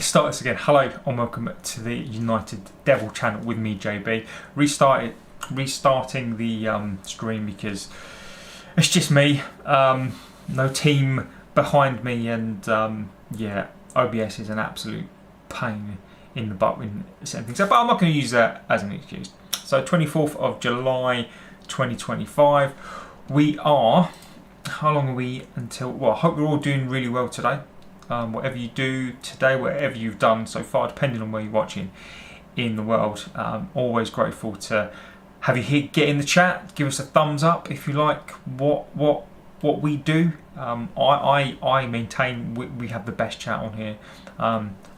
Let's start this again. Hello and welcome to the United Devil channel with me, JB. Restarting the screen because it's just me. No team behind me, and yeah, OBS is an absolute pain in the butt when setting things up. But I'm not going to use that as an excuse. So 24th of July 2025. We are, how long are we until, well, I hope we're all doing really well today. Whatever you do today, whatever you've done so far, depending on where you're watching in the world, always grateful to have you here. Get in the chat, give us a thumbs up if you like what we do. I maintain we have the best chat on here.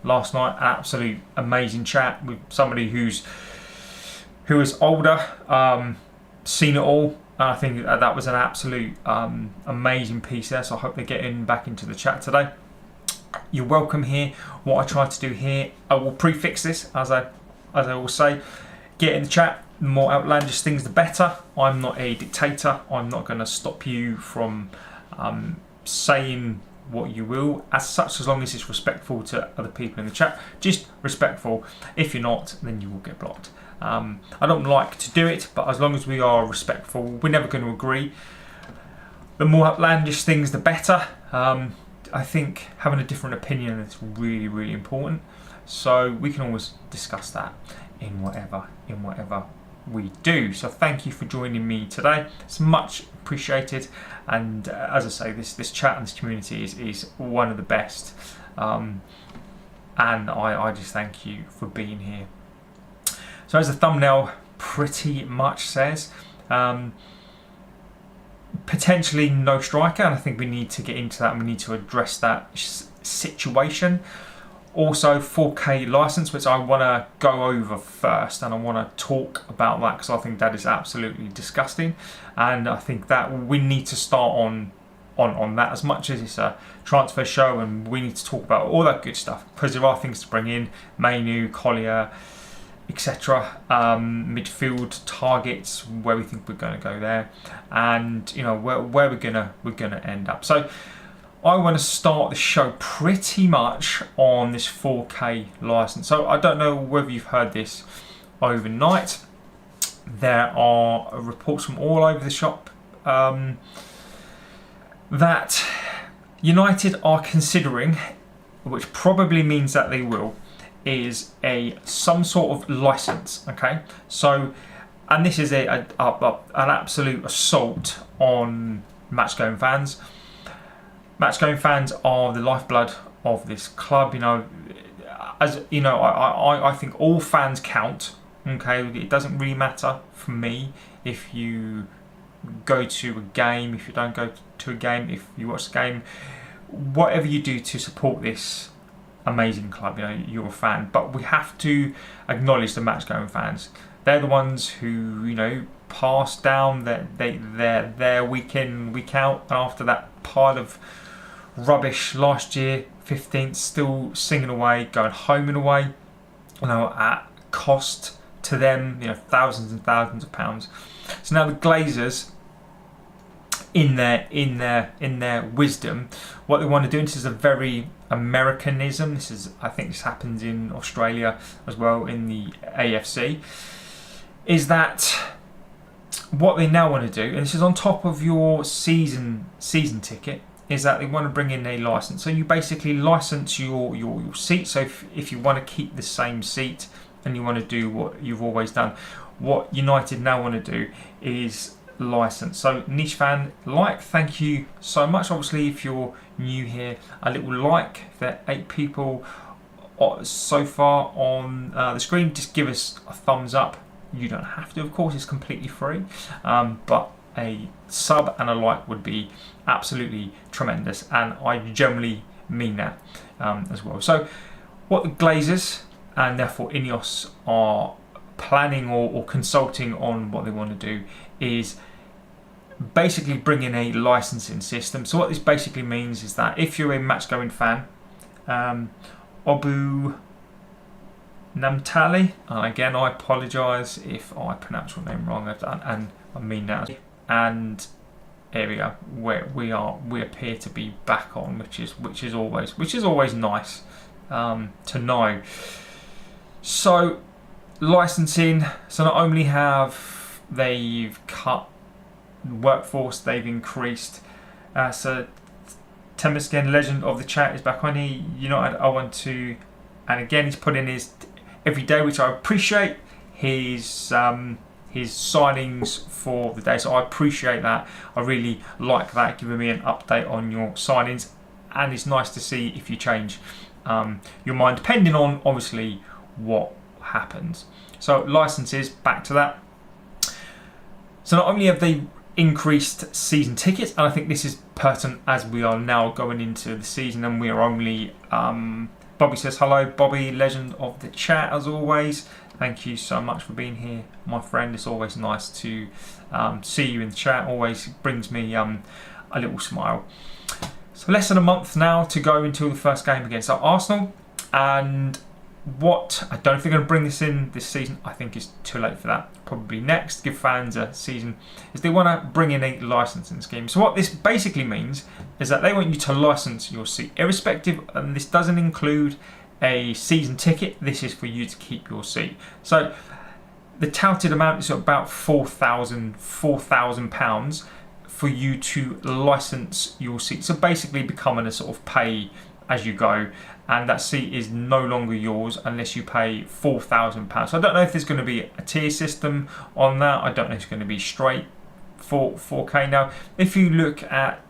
Last night, absolute amazing chat with somebody who is older, seen it all. I think that was an absolute amazing piece there. So I hope they're getting back into the chat today. You're welcome here. What I try to do here, I will prefix this as I always say. Get in the chat. The more outlandish things, the better. I'm not a dictator. I'm not going to stop you from saying what you will, as such, as long as it's respectful to other people in the chat. Just respectful. If you're not, then you will get blocked. I don't like to do it, but as long as we are respectful, we're never going to agree. The more outlandish things, the better. I think having a different opinion is really, really important. So we can always discuss that in whatever we do. So thank you for joining me today. It's much appreciated. And as I say, this chat and this community is one of the best. And I just thank you for being here. So as the thumbnail pretty much says, potentially no striker, and I think we need to get into that and we need to address that situation. Also 4K license, which I want to go over first, and I want to talk about that because I think that is absolutely disgusting, and I think that we need to start on that, as much as it's a transfer show and we need to talk about all that good stuff, because there are things to bring in, Mainu, Collier, etc. Midfield targets, where we think we're going to go there, and you know where we're gonna end up. So I want to start the show pretty much on this 4K license. So I don't know whether you've heard this overnight. There are reports from all over the shop that United are considering, which probably means that they will, is some sort of license. Okay, so, and this is an absolute assault on match-going fans. Match-going fans are the lifeblood of this club. You know, as you know, I think all fans count. Okay, it doesn't really matter for me if you go to a game, if you don't go to a game, if you watch the game, whatever you do to support this amazing club, you know, you're a fan. But we have to acknowledge the match-going fans. They're the ones who, you know, pass down they're there week in, week out, and after that pile of rubbish last year, 15th, still singing away, going home and away, you know, at cost to them, you know, thousands and thousands of pounds. So now the Glazers, in their wisdom, what they want to do, and this is a very Americanism, this is, I think this happens in Australia as well, in the AFC, is that what they now want to do, and this is on top of your season ticket, is that they want to bring in a license. So you basically license your seat. So if you want to keep the same seat and you want to do what you've always done, what United now want to do is license. So niche fan, thank you so much. Obviously, if you're new here, a little like. If there are 8 people so far on the screen, just give us a thumbs up. You don't have to, of course, it's completely free, but a sub and a like would be absolutely tremendous, and I generally mean that as well. So what the Glazers and therefore Ineos are planning or consulting on, what they want to do is basically bring in a licensing system. So what this basically means is that if you're a match-going fan, Obu Namtali, and again I apologise if I pronounce your name wrong, and I mean that, and here we go, where we appear to be back on, which is always nice to know. So licensing. So not only have they've cut workforce, they've increased. So Temis again, legend of the chat, is back on here. United, I want to, and again he's put in his every day, which I appreciate. His signings for the day, so I appreciate that. I really like that, giving me an update on your signings, and it's nice to see if you change your mind depending on obviously what happens. So licenses, back to that. So not only have they increased season tickets, and I think this is pertinent as we are now going into the season, and we are only Bobby says hello. Bobby, legend of the chat as always. Thank you so much for being here, my friend. It's always nice to see you in the chat. Always brings me a little smile. So less than a month now to go until the first game against Arsenal. And what I don't think they're going to bring this in this season. I think it's too late for that. Probably next, give fans a season, is they want to bring in a licensing scheme. So what this basically means is that they want you to license your seat, irrespective, and this doesn't include a season ticket. This is for you to keep your seat. So the touted amount is about £4,000 for you to license your seat. So basically becoming a sort of pay as you go, and that seat is no longer yours unless you pay £4,000. So I don't know if there's going to be a tier system on that. I don't know if it's going to be straight for 4K. Now, if you look at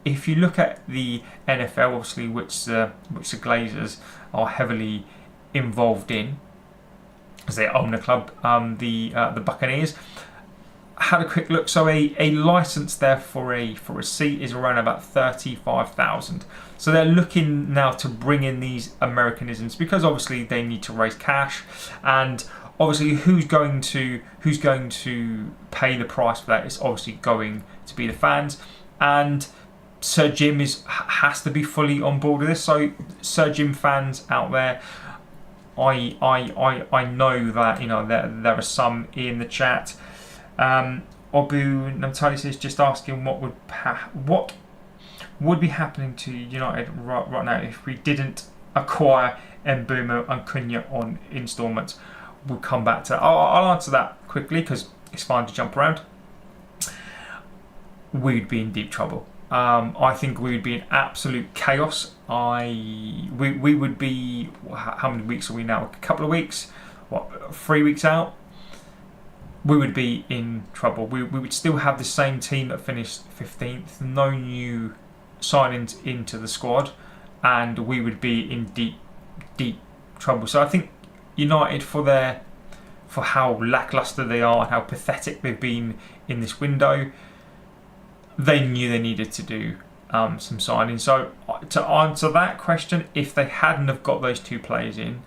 the NFL, obviously, which the Glazers are heavily involved in, as they own the club, the Buccaneers. Had a quick look. So a license there for a seat is around about 35,000. So they're looking now to bring in these Americanisms, because obviously they need to raise cash, and obviously who's going to pay the price for that is obviously going to be the fans. And Sir Jim has to be fully on board with this. So Sir Jim fans out there, I know that there are some in the chat. Obu Namtali says, just asking what would be happening to United right now if we didn't acquire Mbeumo and Cunha on instalments. We'll come back to that. I'll answer that quickly because it's fine to jump around. We'd be in deep trouble. I think we would be in absolute chaos. We would be, how many weeks are we now? A couple of weeks? 3 weeks out? We would be in trouble. We would still have the same team that finished 15th, no new signings into the squad, and we would be in deep trouble. So I think United, for how lacklustre they are and how pathetic they've been in this window, they knew they needed to do some signings. So to answer that question, if they hadn't have got those two players in,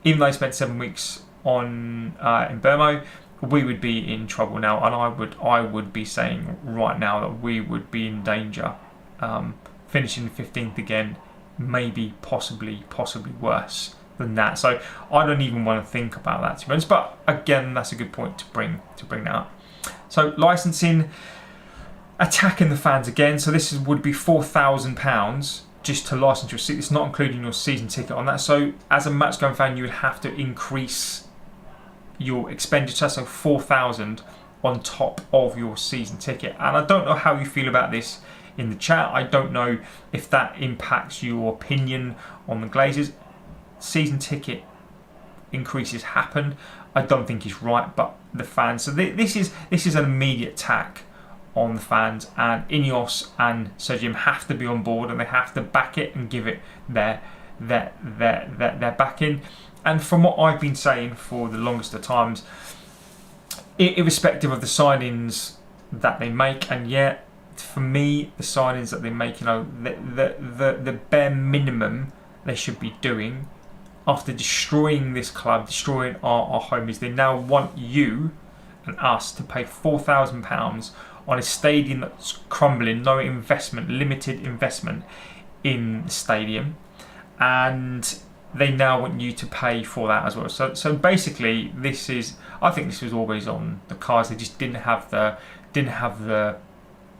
even though they spent 7 weeks on in Burmo, we would be in trouble now, and I would be saying right now that we would be in danger, finishing 15th again, maybe possibly worse than that. So I don't even want to think about that, to be honest. But again, that's a good point to bring that up. So licensing, attacking the fans again. So this would be £4,000 just to license your seat. It's not including your season ticket on that. So as a match-going fan, you would have to increase your expenditure, so 4,000 on top of your season ticket. And I don't know how you feel about this in the chat. I don't know if that impacts your opinion on the Glazers. Season ticket increases happened. I don't think it's right, but the fans. So this is an immediate attack on the fans, and Ineos and Sir Jim have to be on board, and they have to back it and give it their backing. And from what I've been saying for the longest of times, irrespective of the signings that they make, and yet for me, the signings that they make, the bare minimum they should be doing after destroying this club, destroying our home, is they now want you and us to pay £4,000 on a stadium that's crumbling, no investment, limited investment in the stadium, and they now want you to pay for that as well. So basically, I think this was always on the cards. They just didn't have the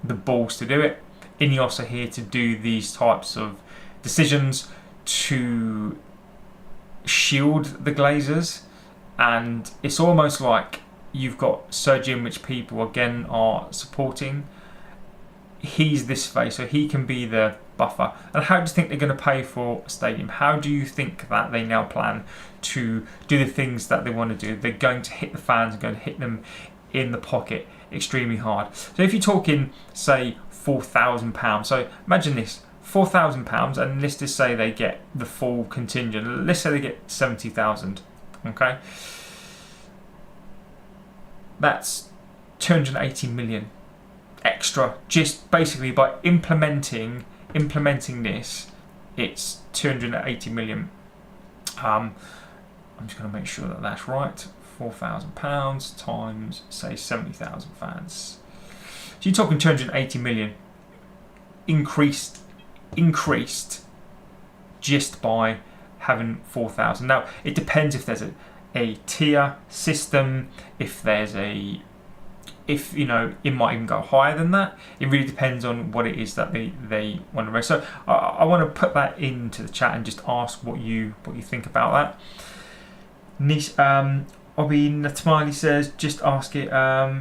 balls to do it. Ineos are here to do these types of decisions to shield the Glazers, and it's almost like you've got Sergian, which people again are supporting. He's this face, so he can be the buffer. And how do you think they're going to pay for a stadium? How do you think that they now plan to do the things that they want to do? They're going to hit the fans, going to hit them in the pocket extremely hard. So if you're talking, say, £4,000, so imagine this, £4,000, and let's just say they get the full contingent. Let's say they get 70,000. Okay, that's 280 million extra, just basically by implementing this. It's 280 million. I'm just going to make sure that that's right. £4,000 times, say, 70,000 fans. So you're talking 280 million increased just by having 4,000. Now it depends if there's a tier system, if you know, it might even go higher than that. It really depends on what it is that they want to raise. So I want to put that into the chat and just ask what you think about that. Nish Obi Natmali says, just ask it.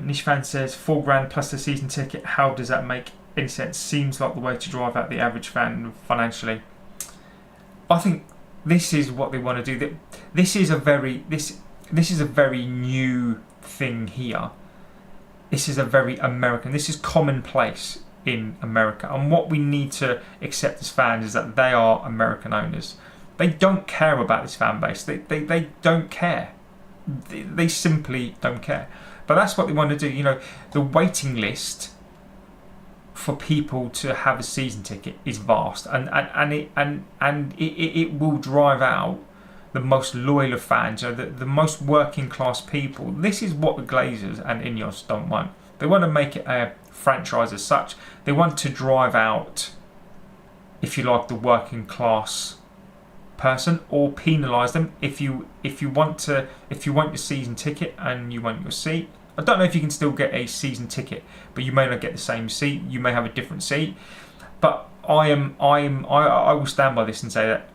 Nish Fan says, £4,000 plus the season ticket. How does that make any sense? Seems like the way to drive out the average fan financially. I think this is what they want to do. This is a very new thing here. This is a very American. This is commonplace in America, and what we need to accept as fans is that they are American owners. They don't care about this fan base. They don't care. They simply don't care. But that's what they want to do. You know, the waiting list for people to have a season ticket is vast, and it will drive out the most loyal of fans, you know, the most working class people. This is what the Glazers and Ineos don't want. They want to make it a franchise as such. They want to drive out, if you like, the working class person, or penalise them if you want your season ticket and you want your seat. I don't know if you can still get a season ticket, but you may not get the same seat. You may have a different seat. But I will stand by this and say that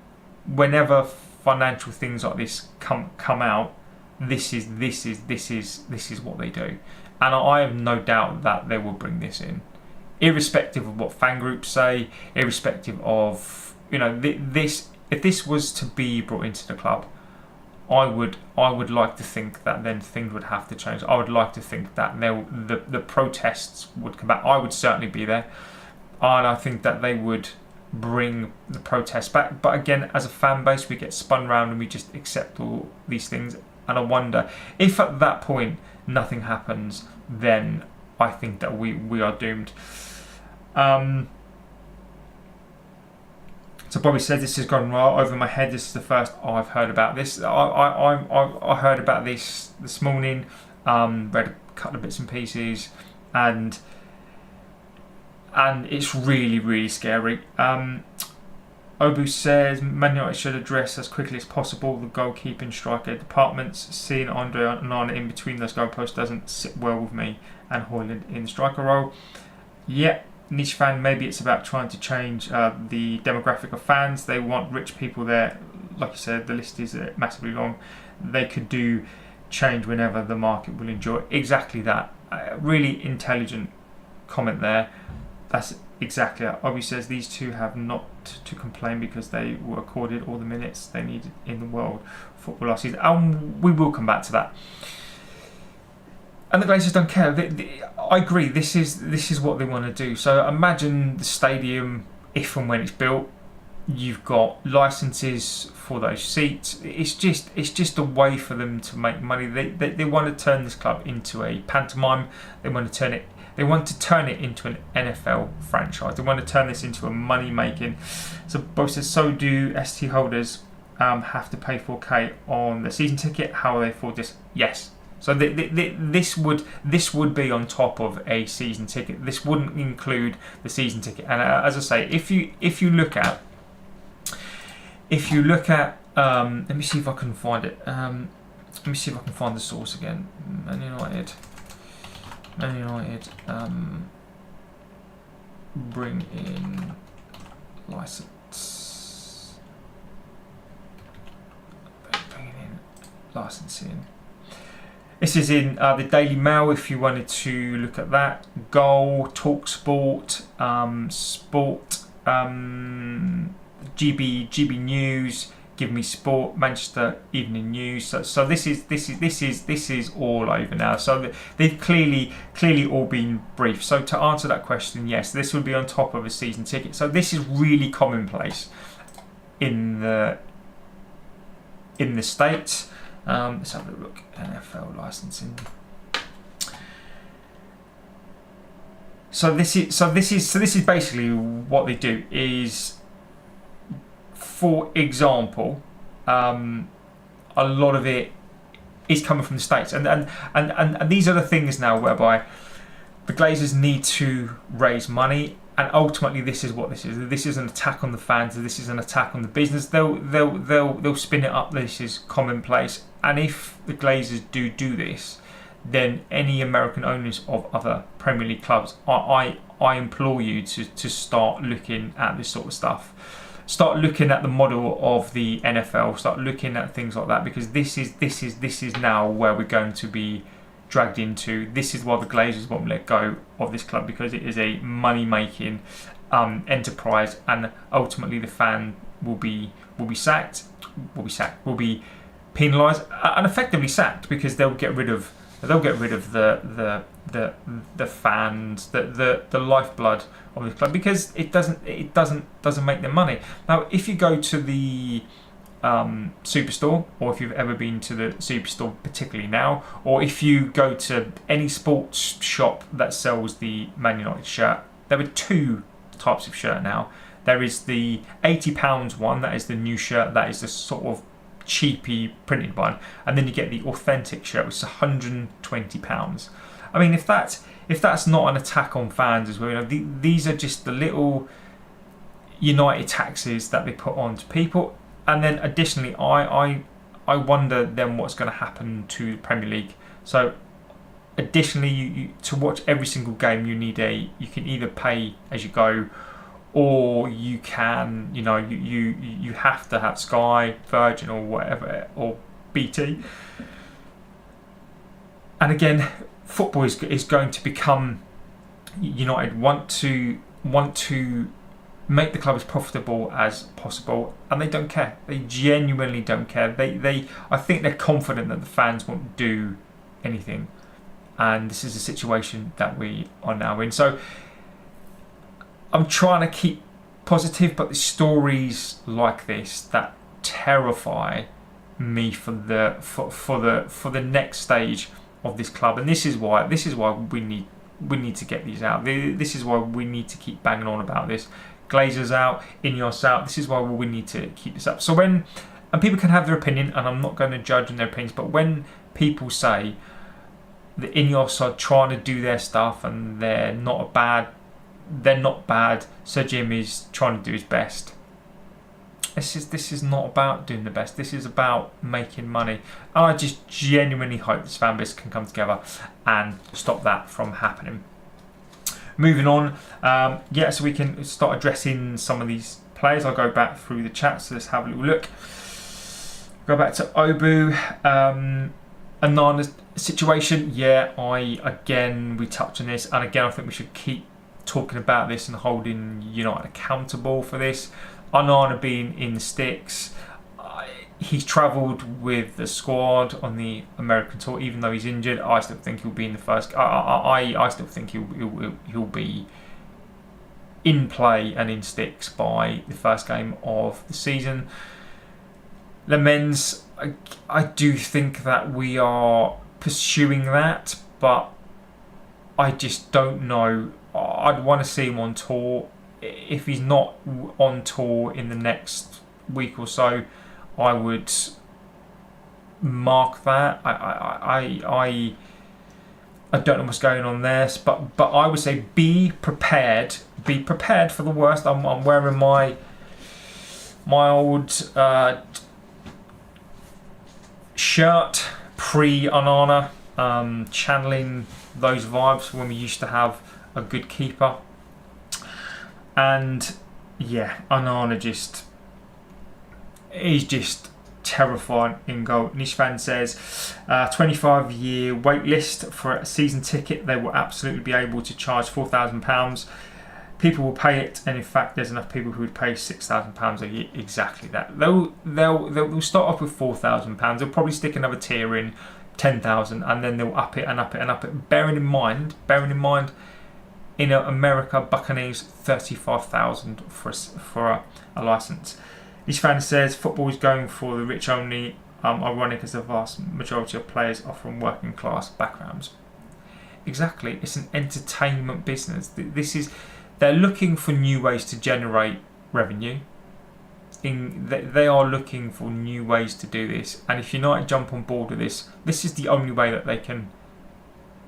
whenever financial things like this come out, this is what they do, and I have no doubt that they will bring this in, irrespective of what fan groups say, irrespective of, you know, this. If this was to be brought into the club, I would like to think that then things would have to change. I would like to think that the protests would come back. I would certainly be there, and I think that they would bring the protests back. But again, as a fan base, we get spun round and we just accept all these things. And I wonder if at that point nothing happens, then I think that we are doomed. So Bobby says, this has gone well over my head. This is the first I've heard about this. I heard about this morning, read a couple of bits and pieces, and it's really, really scary. Obu says, Man United should address as quickly as possible the goalkeeping striker departments. Seeing Andre Onana in between those goalposts doesn't sit well with me, and Højlund in the striker role. Yeah. Niche fan, maybe it's about trying to change the demographic of fans. They want rich people there. Like you said, the list is massively long. They could do change whenever the market will enjoy. Exactly that. Really intelligent comment there. That's exactly it. Obi says these two have not to complain because they were accorded all the minutes they needed in the world football last season. And we will come back to that. And the Glazers don't care. I agree. This is what they want to do. So imagine the stadium, if and when it's built, you've got licenses for those seats. It's just a way for them to make money. They want to turn this club into a pantomime. They want to turn it into an NFL franchise. They want to turn this into a money making. So both says, so do ST holders have to pay 4K on the season ticket? How will they afford this? Yes. So this would be on top of a season ticket. This wouldn't include the season ticket. And as I say, if you look at, let me see if I can find it. Let me see if I can find the source again. Man United. Bring in license. licensing. This is in the Daily Mail if you wanted to look at that. Goal, Talksport, Sport, GB News, Give Me Sport, Manchester Evening News. So this is all over now. So they've clearly all been briefed. So to answer that question, yes, this would be on top of a season ticket. So this is really commonplace in the States. Let's have a look. NFL licensing. So this is basically what they do. Is, for example, a lot of it is coming from the States, and these are the things now whereby the Glazers need to raise money. And ultimately, this is what this is. This is an attack on the fans. This is an attack on the business. They'll spin it up. This is commonplace. And if the Glazers do this, then any American owners of other Premier League clubs, I implore you to start looking at this sort of stuff. Start looking at the model of the NFL. Start looking at things like that, because this is now where we're going to be dragged into. This is why the Glazers won't let go of this club, because it is a money-making enterprise, and ultimately the fan will be penalised and effectively sacked, because they'll get rid of the fans, the lifeblood of this club, because it doesn't make them money. Now, if you go to the Superstore, or if you've ever been to the Superstore, particularly now, or if you go to any sports shop that sells the Man United shirt, there are two types of shirt now. There is the £80 one, that is the new shirt, that is the sort of cheapy printed one, and then you get the authentic shirt, which is £120. I mean, if that's not an attack on fans as well, you know, these are just the little United taxes that they put on to people. And then additionally, I wonder then what's going to happen to the Premier League. So additionally, you to watch every single game, you can either pay as you go, or you can, you have to have Sky, Virgin, or whatever, or BT. And again, football is going to become, United want to make the club as profitable as possible, and they don't care. They genuinely don't care. I think they're confident that the fans won't do anything, and this is a situation that we are now in. So I'm trying to keep positive, but the stories like this that terrify me for the next stage of this club, and this is why we need to get these out. This is why we need to keep banging on about this. Glazers out, Ineos out. This is why we need to keep this up. So and people can have their opinion, and I'm not going to judge on their opinions, but when people say the Ineos are trying to do their stuff and they're not bad, Sir Jim is trying to do his best. This is not about doing the best. This is about making money. And I just genuinely hope this fan base can come together and stop that from happening. Moving on, so we can start addressing some of these players. I'll go back through the chat, so let's have a little look. Go back to Obu, Anana's situation. We touched on this, and again, I think we should keep talking about this and holding United accountable for this. Onana being in the sticks. He's travelled with the squad on the American tour, even though he's injured. I still think he'll be in the first. I still think he'll be in play and in sticks by the first game of the season. Lemens, I do think that we are pursuing that, but I just don't know. I'd want to see him on tour. If he's not on tour in the next week or so, I would mark that. I don't know what's going on there, but I would say be prepared. Be prepared for the worst. I'm wearing my old shirt pre-Onana, channeling those vibes when we used to have a good keeper. And Onana he's just terrifying in goal. Nishvan says, 25-year wait list for a season ticket. They will absolutely be able to charge £4,000. People will pay it, and in fact, there's enough people who would pay £6,000 a year. Exactly that. They'll start off with £4,000. They'll probably stick another tier in, 10,000, and then they'll up it and up it and up it. Bearing in mind, in America, Buccaneers 35,000 for a license. Each fan says football is going for the rich only. Ironic as the vast majority of players are from working class backgrounds. Exactly, it's an entertainment business. They're looking for new ways to generate revenue. They are looking for new ways to do this, and if United jump on board with this is the only way that they can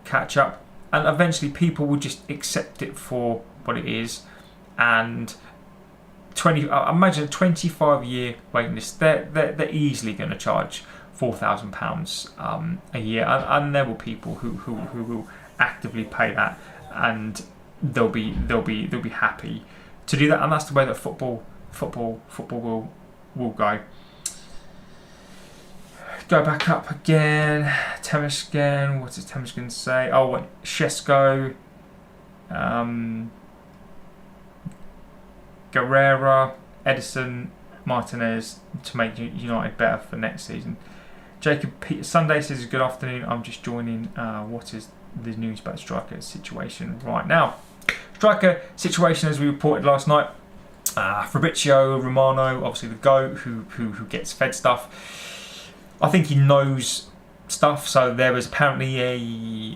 catch up, and eventually people will just accept it for what it is. And imagine a 25-year waiting list. They're easily going to charge £4,000 a year, and there will people who will actively pay that, and they'll be happy to do that, and that's the way that football will go. Go back up again. Temesgen. What does Temesgen say? Oh, Shesko. Guerrera, Edison, Martinez to make United better for next season. Jacob Sunday says, good afternoon. I'm just joining. What is the news about striker situation right now? Striker situation, as we reported last night. Fabrizio, Romano, obviously the GOAT who gets fed stuff. I think he knows stuff, so there is apparently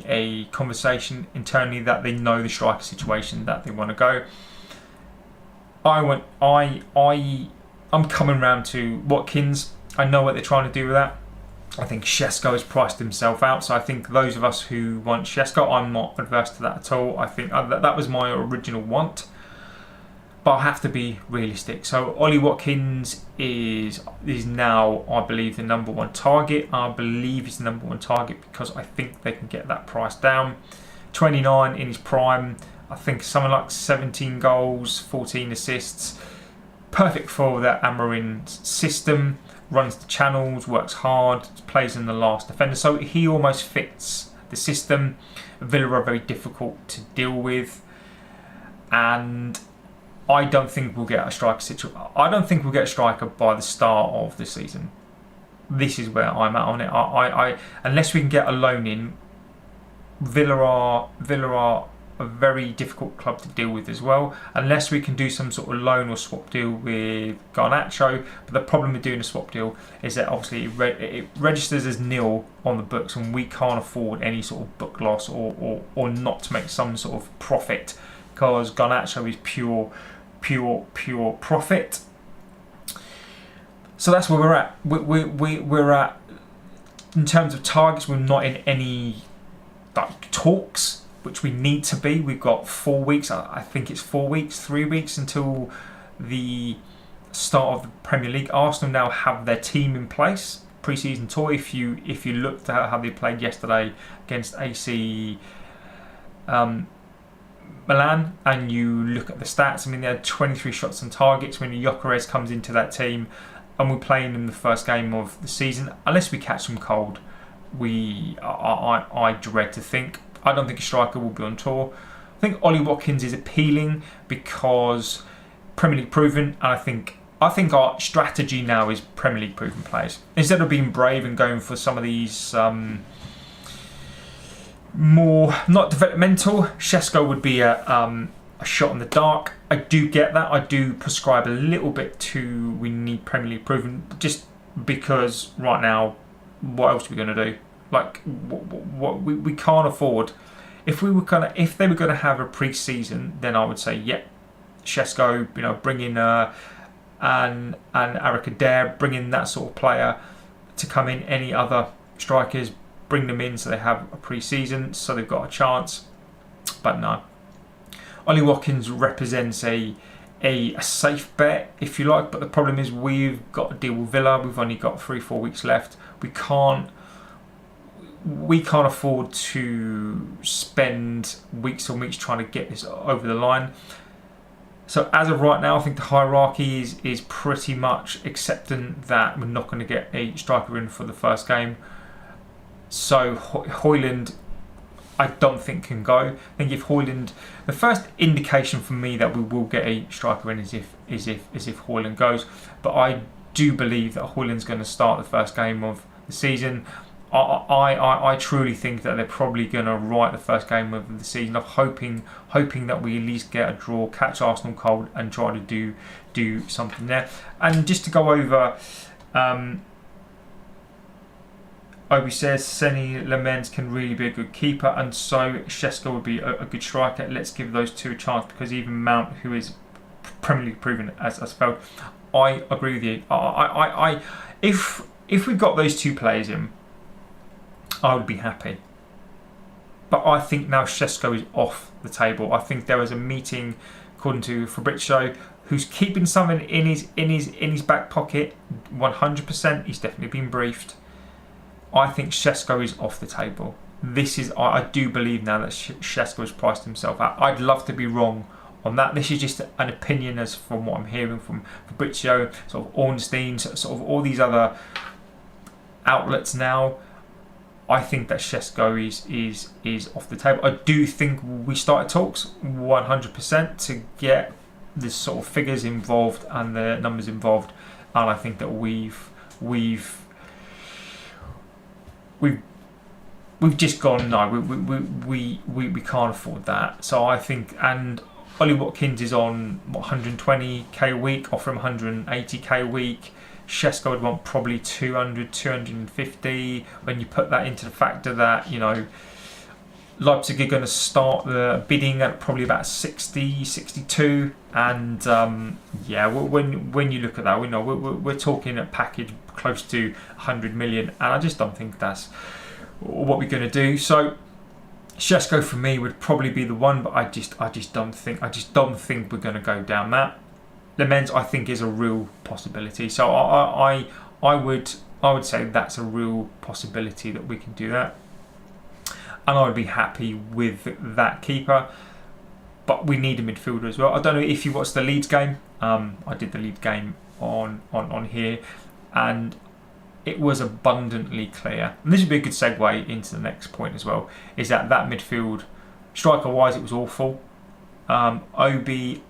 a conversation internally that they know the striker situation that they want to go. I'm coming round to Watkins. I know what they're trying to do with that. I think Shesko has priced himself out, so I think those of us who want Shesko, I'm not adverse to that at all. I think that was my original want, but I have to be realistic. So Ollie Watkins is now, I believe, the number one target. I believe he's the number one target because I think they can get that price down. 29 in his prime. I think something like 17 goals, 14 assists. Perfect for that Amorim system. Runs the channels, works hard, plays in the last defender. So he almost fits the system. Villa are very difficult to deal with. And I don't think we'll get a striker situation. I don't think we'll get a striker by the start of the season. This is where I'm at on it. I unless we can get a loan in, Villa are a very difficult club to deal with as well, unless we can do some sort of loan or swap deal with Garnacho. But the problem with doing a swap deal is that obviously it registers as nil on the books, and we can't afford any sort of book loss or not to make some sort of profit, because Garnacho is pure profit. So that's where we're at. We're at, in terms of targets, we're not in any talks, which we need to be. We've got 4 weeks, I think it's 4 weeks, 3 weeks until the start of the Premier League. Arsenal now have their team in place, pre-season tour. If you looked at how they played yesterday against AC Milan, and you look at the stats, I mean, they had 23 shots on targets. When Gyökeres comes into that team, and we're playing them the first game of the season, unless we catch them cold, I dread to think. I don't think a striker will be on tour. I think Ollie Watkins is appealing because Premier League proven, and I think our strategy now is Premier League proven players. Instead of being brave and going for some of these more not developmental, Shesko would be a shot in the dark. I do get that. I do prescribe a little bit to we need Premier League proven, just because right now, what else are we going to do? Like, what we can't afford. If they were gonna have a pre-season, then I would say, yep, Shesko, bring in and Erik Adair, bring in that sort of player to come in. Any other strikers, bring them in so they have a pre-season, so they've got a chance. But no, Ollie Watkins represents a safe bet, if you like. But the problem is we've got to deal with Villa. We've only got 3-4 weeks left. We can't afford to spend weeks and weeks trying to get this over the line. So as of right now, I think the hierarchy is pretty much accepting that we're not going to get a striker in for the first game. So Højlund, I don't think can go. I think if Højlund, the first indication for me that we will get a striker in is if Højlund goes. But I do believe that Højlund's going to start the first game of the season. I truly think that they're probably going to write the first game of the season. I'm hoping that we at least get a draw, catch Arsenal cold, and try to do something there. And just to go over, Obi says Seny Lamens can really be a good keeper, and so Šeško would be a good striker. Let's give those two a chance, because even Mount, who is Premier League proven as failed. I agree with you. If we got those two players in, I would be happy. But I think now Šeško is off the table. I think there was a meeting, according to Fabrizio, who's keeping something in his back pocket. 100%, he's definitely been briefed. I think Šeško is off the table. I do believe now that Šeško has priced himself out. I'd love to be wrong on that. This is just an opinion as from what I'm hearing from Fabrizio, sort of Ornstein, sort of all these other outlets now. I think that Šeško is off the table. I do think we started talks 100% to get the sort of figures involved and the numbers involved, and I think that we've just gone, no, we can't afford that. So I think, and Ollie Watkins is on 120k a week, offer him 180k a week. Šeško would want probably 200, 250. When you put that into the factor that, you know, Leipzig are going to start the bidding at probably about 60, 62, and yeah, when you look at that, we know we're talking a package close to 100 million, and I just don't think that's what we're going to do. So Šeško for me would probably be the one, but I just don't think we're going to go down that. Lamens, I think, is a real possibility. So I would say that's a real possibility that we can do that, and I would be happy with that keeper. But we need a midfielder as well. I don't know if you watched the Leeds game. I did the Leeds game on here, and it was abundantly clear. And this would be a good segue into the next point as well. Is that midfield, striker wise, it was awful. OBI.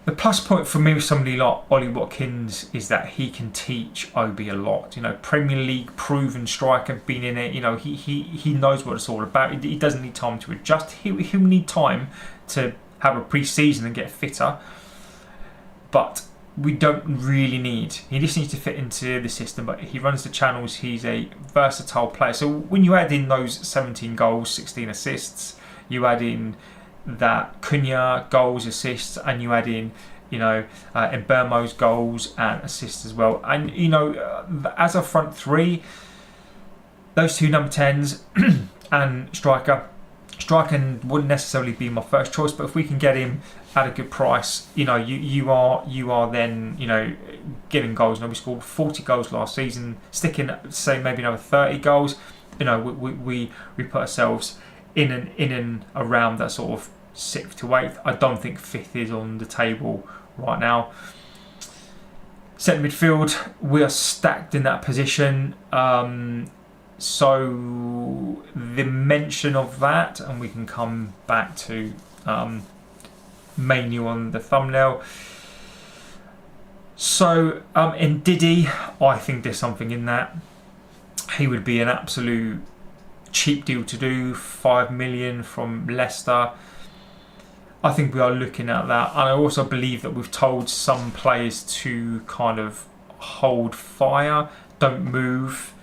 The plus point for me with somebody like Ollie Watkins is that he can teach Obi a lot. You know, Premier League proven striker, been in it. You know, he knows what it's all about. He doesn't need time to adjust. He'll need time to have a pre-season and get fitter. But we don't really need. He just needs to fit into the system. But he runs the channels. He's a versatile player. So when you add in those 17 goals, 16 assists, you add in that Cunha goals, assists, and you add in, you know, Mbeumo's goals and assists as well. And, you know, as a front three, those two number 10s and striker wouldn't necessarily be my first choice, but if we can get him at a good price, you know, you are then, you know, getting goals. You know, we scored 40 goals last season, sticking, say, maybe another 30 goals. You know, we put ourselves in and around that sort of 6th to 8th. I don't think 5th is on the table right now. Centre midfield, we are stacked in that position. So the mention of that, and we can come back to menu on the thumbnail. So in Didi, I think there's something in that. He would be an absolute cheap deal to do, 5 million from Leicester. I think we are looking at that, and I also believe that we've told some players to kind of hold fire, don't move.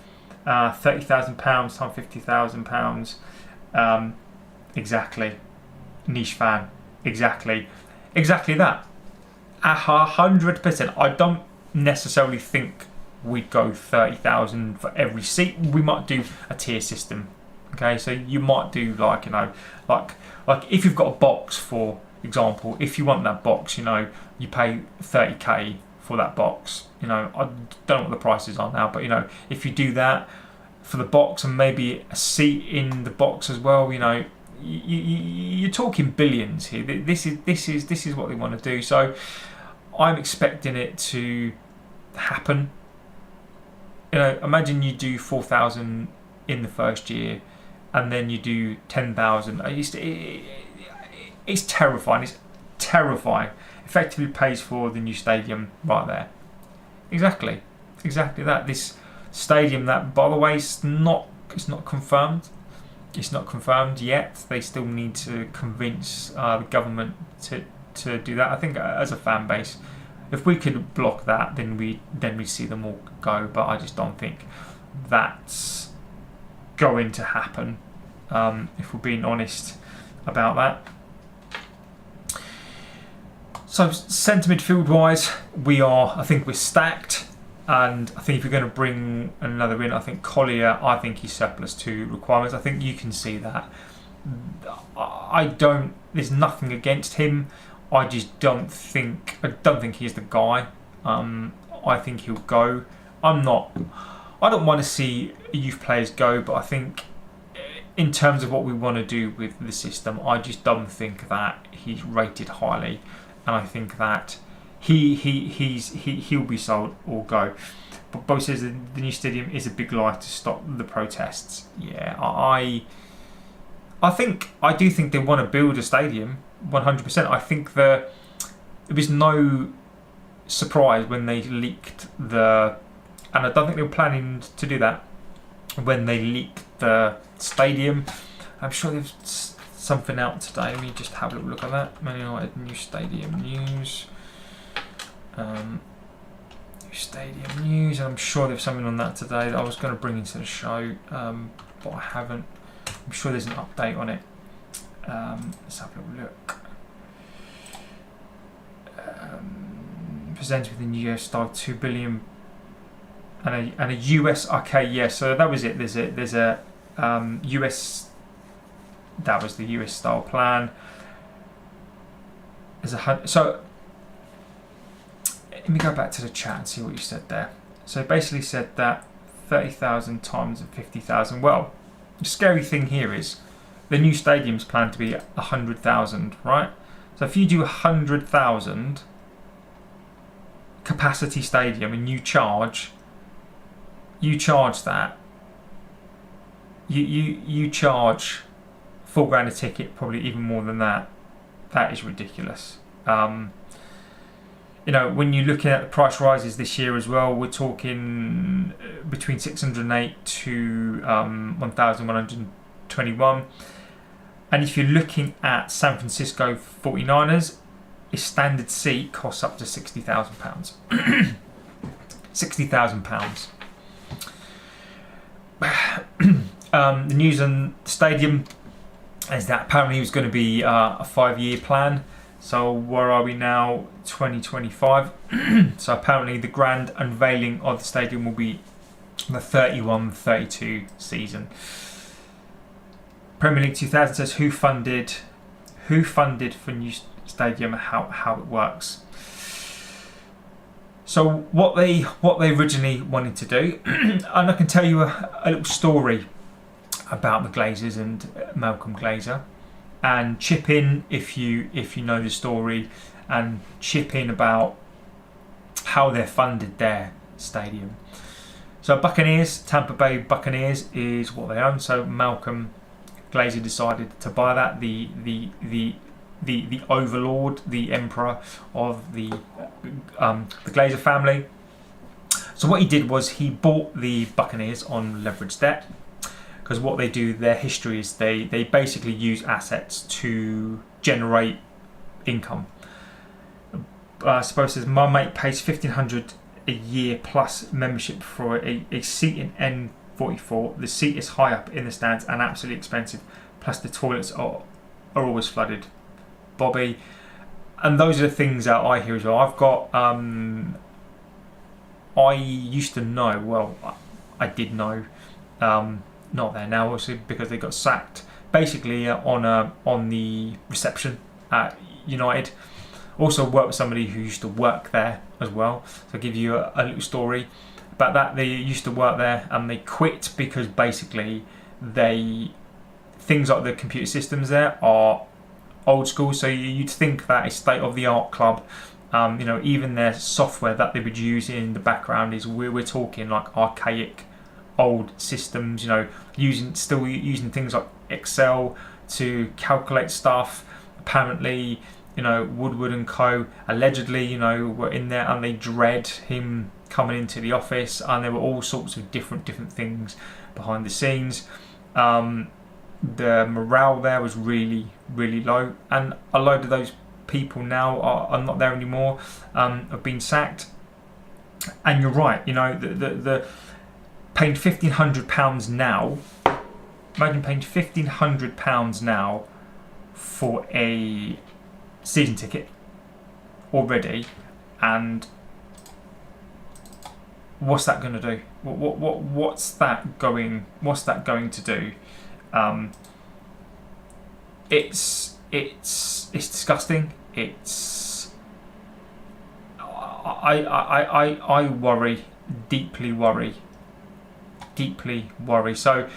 £30,000 times £50,000. Exactly. Niche fan. Exactly that. 100%. I don't necessarily think we'd go 30,000 for every seat. We might do a tier system. Okay, so you might do like, you know, like if you've got a box, for example, if you want that box, you know, you pay 30k for that box. You know, I don't know what the prices are now, but you know, if you do that for the box and maybe a seat in the box as well, you know, you're talking billions here. This is what they want to do. So I'm expecting it to happen. Imagine you do 4,000 in the first year, and then you do 10,000. It's terrifying. It's terrifying. Effectively pays for the new stadium right there. Exactly that. This stadium, that by the way, it's not confirmed. It's not confirmed yet. They still need to convince the government to do that. I think as a fan base, if we could block that, then we see them all go. But I just don't think that's going to happen. If we're being honest about that. So centre midfield wise, I think we're stacked. And I think if you're going to bring another in, I think Collier, I think he's surplus to requirements. I think you can see that. There's nothing against him. I just don't think he's the guy. I think he'll go. I don't want to see youth players go, but I think in terms of what we want to do with the system, I just don't think that he's rated highly. And I think that he'll be sold or go. But Bo says the new stadium is a big lie to stop the protests. Yeah, I do think they want to build a stadium 100%. I think there was no surprise when they leaked and I don't think they were planning to do that when they leaked the stadium. I'm sure there's something out today. Let me just have a little look at that. Man United new stadium news. New stadium news. I'm sure there's something on that today that I was going to bring into the show, but I haven't. I'm sure there's an update on it. Let's have a little look. Presented with the new US style 2 billion and a US. Okay, yeah. So that was it. There's a US. That was the US style plan. So let me go back to the chat and see what you said there. So it basically said that 30,000 times 50,000. Well, the scary thing here is the new stadium's planned to be 100,000, right? So if you do 100,000 capacity stadium and you charge that, you charge £4,000 a ticket, probably even more than that. That is ridiculous. When you're looking at the price rises this year as well, we're talking between 608 to 1,121. And if you're looking at San Francisco 49ers, a standard seat costs up to £60,000. £60,000. The news on the stadium is that apparently it was going to be a 5-year plan. So where are we now? 2025. So apparently the grand unveiling of the stadium will be the 31-32 season. Premier League 2000 says who funded for new stadium, how it works. So what they originally wanted to do, and I can tell you a little story about the Glazers and Malcolm Glazer, and chip in if you know the story, and chip in about how they're funded their stadium. So Buccaneers, Tampa Bay Buccaneers is what they own. So Malcolm Glazer decided to buy that. The overlord, the emperor of the Glazer family. So what he did was he bought the Buccaneers on leveraged debt, because what they do, their history is they basically use assets to generate income. I suppose says my mate pays $1,500 a year plus membership for a seat in N44. The seat is high up in the stands and absolutely expensive. Plus the toilets are always flooded. Bobby, and those are the things that I hear as well. I've got. I used to know. Well, I did know. Not there now, obviously, because they got sacked. Basically, on the reception at United. Also worked with somebody who used to work there as well. So I'll give you a little story about that. They used to work there and they quit because basically they things like the computer systems there are old school, so you'd think that a state-of-the-art club, you know, even their software that they would use in the background is we're talking like archaic old systems, you know, still using things like Excel to calculate stuff. Apparently, you know, Woodward and Co. allegedly, you know, were in there and they dread him coming into the office, and there were all sorts of different things behind the scenes. The morale there was really low, and a load of those people now are not there anymore, have been sacked. And you're right, you know, the paying £1,500 now. Imagine paying £1,500 now for a season ticket already, and what's that going to do? What's that going to do? It's disgusting. I worry, deeply worry. So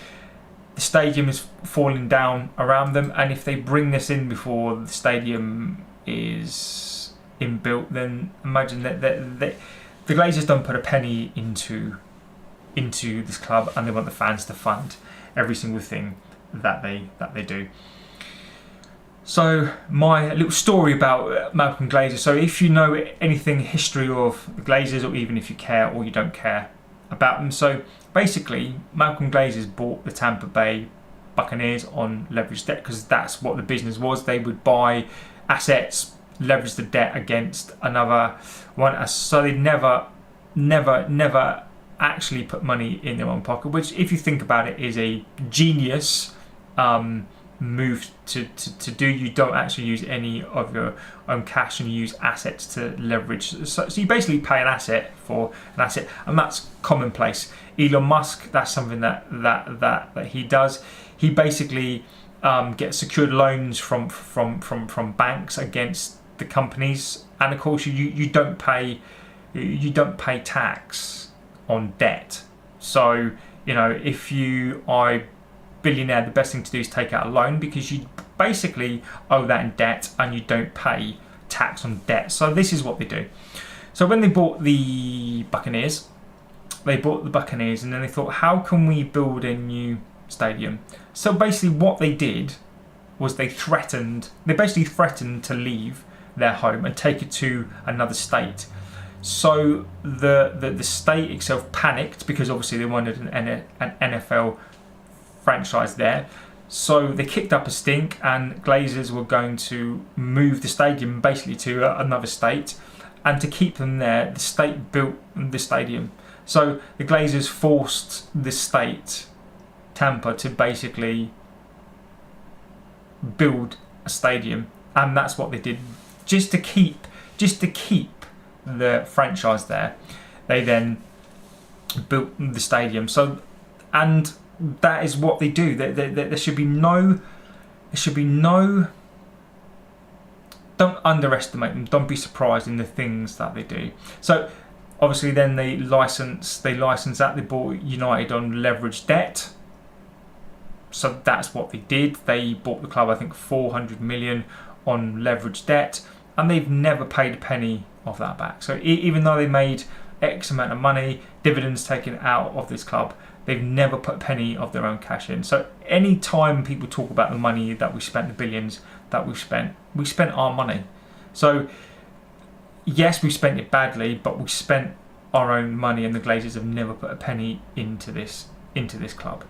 the stadium is falling down around them, and if they bring this in before the stadium is inbuilt, then imagine that the Glazers don't put a penny into this club, and they want the fans to fund every single thing that they do. So my little story about Malcolm Glazer. So if you know anything history of the Glazers, or even if you care or you don't care about them, so basically Malcolm Glazers bought the Tampa Bay Buccaneers on leveraged debt, because that's what the business was. They would buy assets, leverage the debt against another one. So they never actually put money in their own pocket, which, if you think about it, is a genius move to do. You don't actually use any of your own cash, and you use assets to leverage. So you basically pay an asset for an asset, and that's commonplace. Elon Musk, that's something that he does. He basically gets secured loans from banks against the companies, and of course you don't pay tax on debt. So, you know, if you are a billionaire, the best thing to do is take out a loan, because you basically owe that in debt and you don't pay tax on debt. So this is what they do. So when they bought the Buccaneers, and then they thought, how can we build a new stadium? So basically what they did was they basically threatened to leave their home and take it to another state. So the state itself panicked, because obviously they wanted an NFL franchise there. So they kicked up a stink, and Glazers were going to move the stadium basically to another state. And to keep them there, the state built the stadium. So the Glazers forced the state, Tampa, to basically build a stadium, and that's what they did, just to keep the franchise there. They then built the stadium. So, and that is what they do. There should be no. Don't underestimate them. Don't be surprised in the things that they do. So, obviously, then they license that. They bought United on leveraged debt. So that's what they did. They bought the club, I think, 400 million on leveraged debt, and they've never paid a penny of that back. So even though they made X amount of money, dividends taken out of this club, they've never put a penny of their own cash in. So any time people talk about the money that we spent, the billions that we spent our money. So yes, we spent it badly, but we spent our own money, and the Glazers have never put a penny into this club.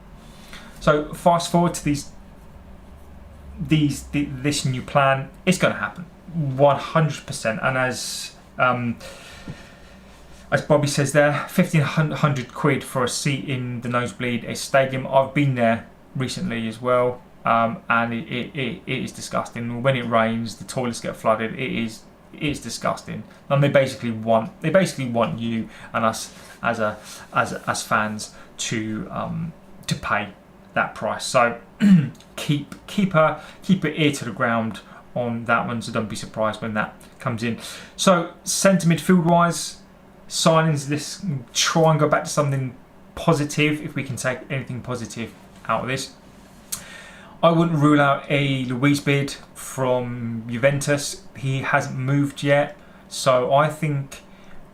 So fast forward to this new plan, it's going to happen 100%. And as Bobby says there, 1,500 quid for a seat in the nosebleed, a stadium. I've been there recently as well, and it is disgusting. When it rains, the toilets get flooded. It is disgusting, and they basically want you and us as fans to pay that price. So keep your ear to the ground on that one, so don't be surprised when that comes in. So centre midfield wise, signings, let's try and go back to something positive, if we can take anything positive out of this. I wouldn't rule out a Luis bid from Juventus. He hasn't moved yet, so I think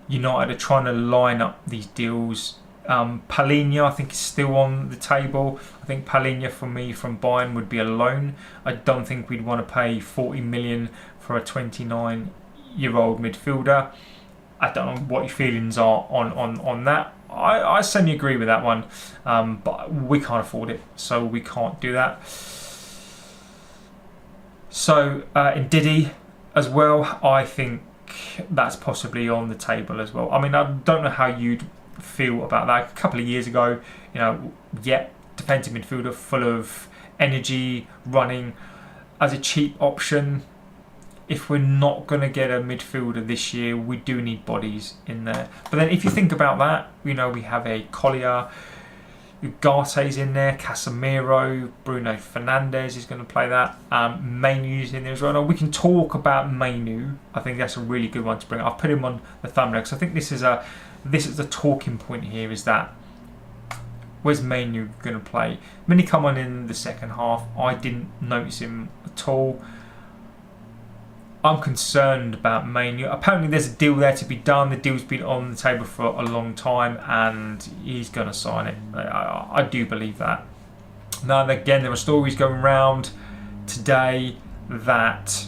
United are trying to line up these deals. Palhinha, I think, is still on the table. I think Palhinha for me from Bayern would be a loan. I don't think we'd want to pay 40 million for a 29-year-old midfielder. I don't know what your feelings are on that. I semi-agree with that one, but we can't afford it, so we can't do that. So in Didi as well, I think that's possibly on the table as well. I mean, I don't know how you'd feel about that. A couple of years ago, defensive midfielder full of energy, running as a cheap option. If we're not going to get a midfielder this year, we do need bodies in there. But then if you think about that, we have a Collier, Ugarte's in there, Casemiro, Bruno Fernandes is going to play that. Mainu's in there as well. Now, we can talk about Mainu. I think that's a really good one to bring up. I've put him on the thumbnail because I think this is the talking point here, is that where's Mainu going to play? When he come on in the second half, I didn't notice him at all. I'm concerned about Mainu. Apparently there's a deal there to be done. The deal's been on the table for a long time and he's going to sign it. I do believe that. Now, again, there are stories going around today that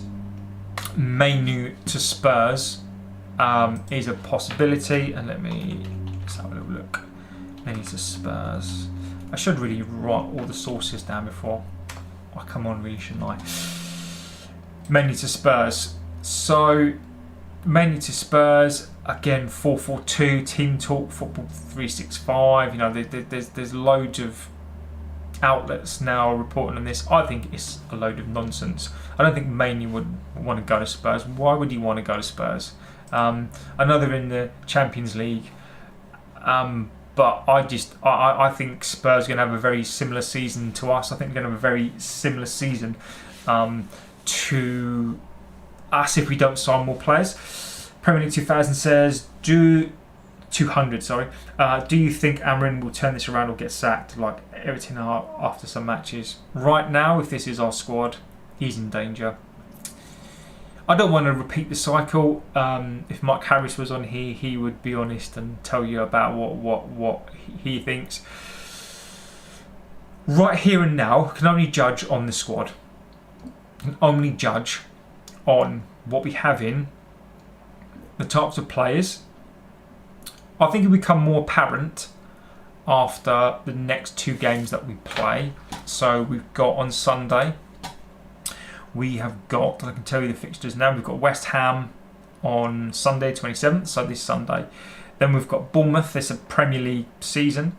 Mainu to Spurs is a possibility. And let's have a little look. Mainu to Spurs. I should really write all the sources down before I come on, really, shouldn't I? Mainly to Spurs. So, mainly to Spurs, again, 4-4-2, Team Talk, Football 365. There's loads of outlets now reporting on this. I think it's a load of nonsense. I don't think Mainly would want to go to Spurs. Why would he want to go to Spurs? I know they're in the Champions League, but I think Spurs are going to have a very similar season to us. I think they're going to have a very similar season to us if we don't sign more players. Premier League 2000 says, do you think Amorim will turn this around or get sacked like Everton are after some matches? Right now, if this is our squad, he's in danger. I don't want to repeat the cycle. If Mike Harris was on here, he would be honest and tell you about what he thinks. Right here and now, can only judge on the squad. Can only judge on what we have in, the types of players. I think it will become more apparent after the next two games that we play. So we've got on Sunday, I can tell you the fixtures now, we've got West Ham on Sunday 27th, so this Sunday. Then we've got Bournemouth, it's a Premier League season.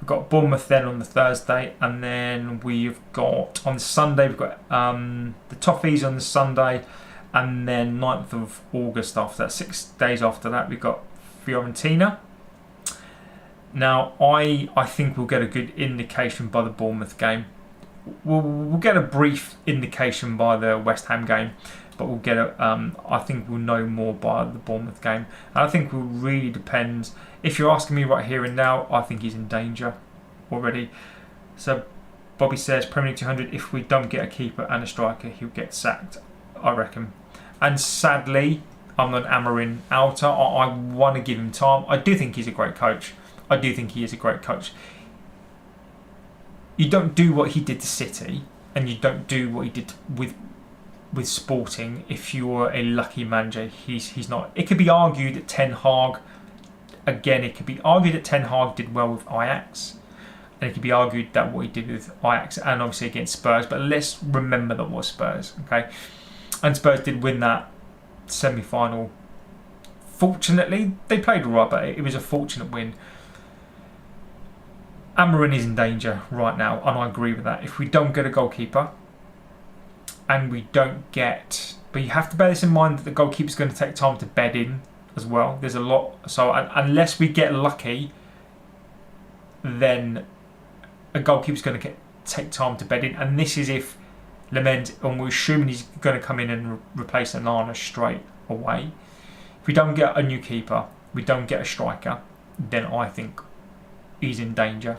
We've got Bournemouth then on the Thursday, and then we've got on Sunday, we've got the Toffees on the Sunday, and then 9th of August after that, 6 days after that, we've got Fiorentina. Now, I think we'll get a good indication by the Bournemouth game. We'll get a brief indication by the West Ham game, but we'll get I think we'll know more by the Bournemouth game. And I think it will really depend. If you're asking me right here and now, I think he's in danger already. So Bobby says, Premier League 200, if we don't get a keeper and a striker, he'll get sacked, I reckon. And sadly, I'm an Amorim outer. I want to give him time. I do think he's a great coach. I do think he is a great coach. You don't do what he did to City, and you don't do what he did with Sporting if you're a lucky manager. He's not. It could be argued that Ten Hag, again, it could be argued that Ten Hag did well with Ajax, and it could be argued that what he did with Ajax and obviously against Spurs, but let's remember that was Spurs, okay? And Spurs did win that semi-final. Fortunately, they played all right, but it was a fortunate win. Amorim is in danger right now, and I agree with that. If we don't get a goalkeeper, and we don't get... But you have to bear this in mind that the goalkeeper's going to take time to bed in as well. There's a lot... So unless we get lucky, then a goalkeeper's going to take time to bed in. And this is if Lament, and we're assuming he's going to come in and replace Onana straight away. If we don't get a new keeper, we don't get a striker, then I think he's in danger.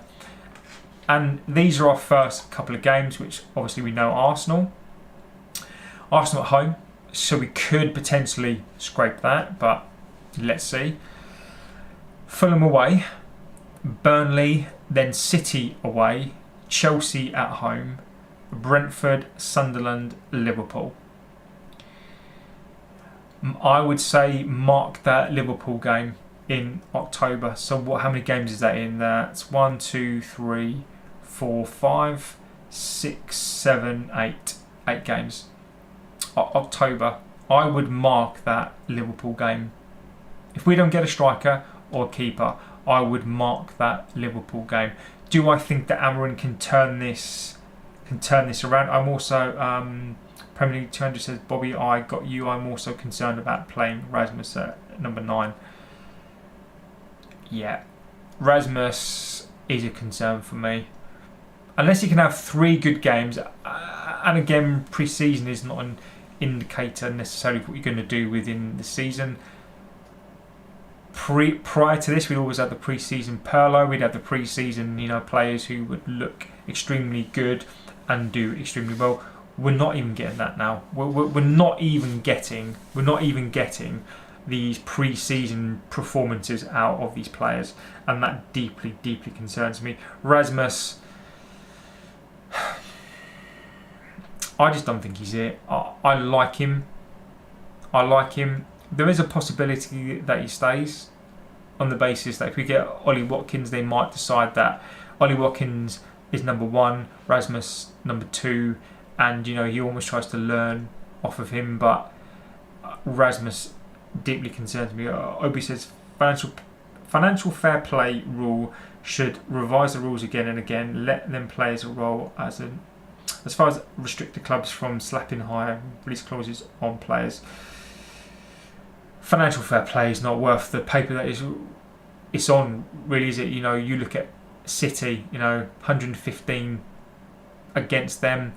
And these are our first couple of games, which obviously we know Arsenal at home, so we could potentially scrape that, but let's see. Fulham away, Burnley, then City away, Chelsea at home, Brentford, Sunderland, Liverpool. I would say mark that Liverpool game in October. So how many games is that in? That's 1, 2, 3, 4, 5, 6, 7, 8. 8 games. October. I would mark that Liverpool game. If we don't get a striker or a keeper, I would mark that Liverpool game. Do I think that Amorim can turn this around? I'm also Premier League 200 says, Bobby, I got you. I'm also concerned about playing Rasmus at number 9. Yeah, Rasmus is a concern for me. Unless you can have 3 good games, and again, pre-season is not an indicator necessarily of what you're going to do within the season. Prior to this, we'd always have the pre-season Perlo. We'd have the pre-season, players who would look extremely good and do extremely well. We're not even getting that now. We're not even getting these pre-season performances out of these players, and that deeply concerns me. Rasmus, I just don't think he's it. I like him. There is a possibility that he stays, on the basis that if we get Ollie Watkins, they might decide that Ollie Watkins is number 1, Rasmus number 2, and he almost tries to learn off of him. But Rasmus deeply concerns me. Obi says financial fair play rule should revise the rules again and again. Let them play as a role as far as restricted clubs from slapping higher release clauses on players. Financial fair play is not worth the paper that it's on, really, is it? You look at City, 115 against them.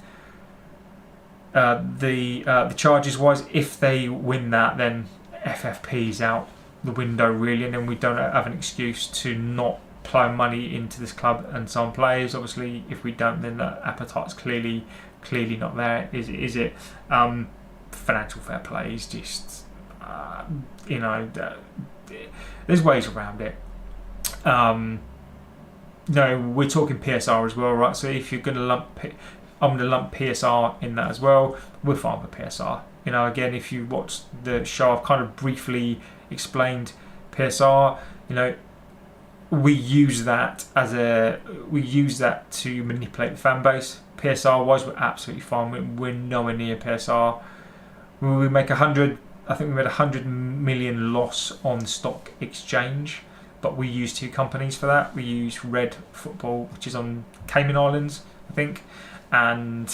The charges wise, if they win that, then FFP is out the window, really, and then we don't have an excuse to not plough money into this club and some players. Obviously, if we don't, then the appetite's clearly not there, is it? Financial fair play is just, there's ways around it. We're talking PSR as well, right? So if you're going to I'm going to lump PSR in that as well. We're fine with PSR. Again, if you watch the show, I've kind of briefly explained PSR. We use that to manipulate the fan base. PSR wise, we're absolutely fine. We're nowhere near PSR. We make 100. I think we made 100 million loss on stock exchange, but we use 2 companies for that. We use Red Football, which is on Cayman Islands, I think, and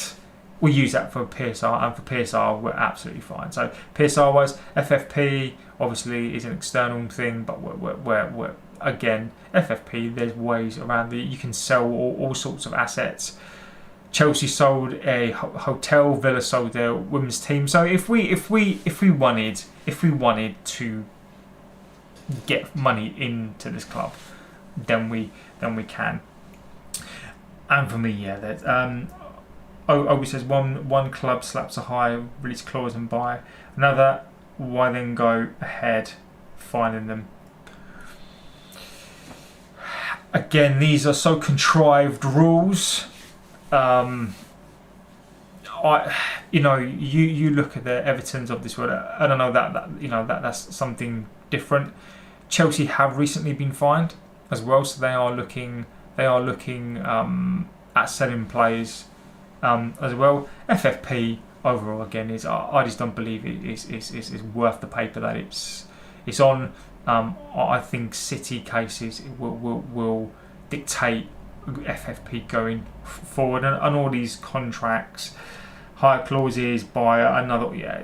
we use that for PSR, and for PSR we're absolutely fine. So PSR wise, FFP obviously is an external thing, but we're again, FFP, there's ways around it. You can sell all sorts of assets. Chelsea sold a hotel, Villa sold their women's team. So if we wanted to get money into this club, then we can. And for me, yeah, Obi says one club slaps a high release clause and buy another. Why then go ahead finding them? Again, these are so contrived rules. You look at the Evertons of this world. I don't know that's something different. Chelsea have recently been fined as well, so they are looking at selling players as well. FFP overall again is I just don't believe it is worth the paper that it's on. I think City cases will dictate FFP going forward, and all these contracts, higher clauses by another. Yeah,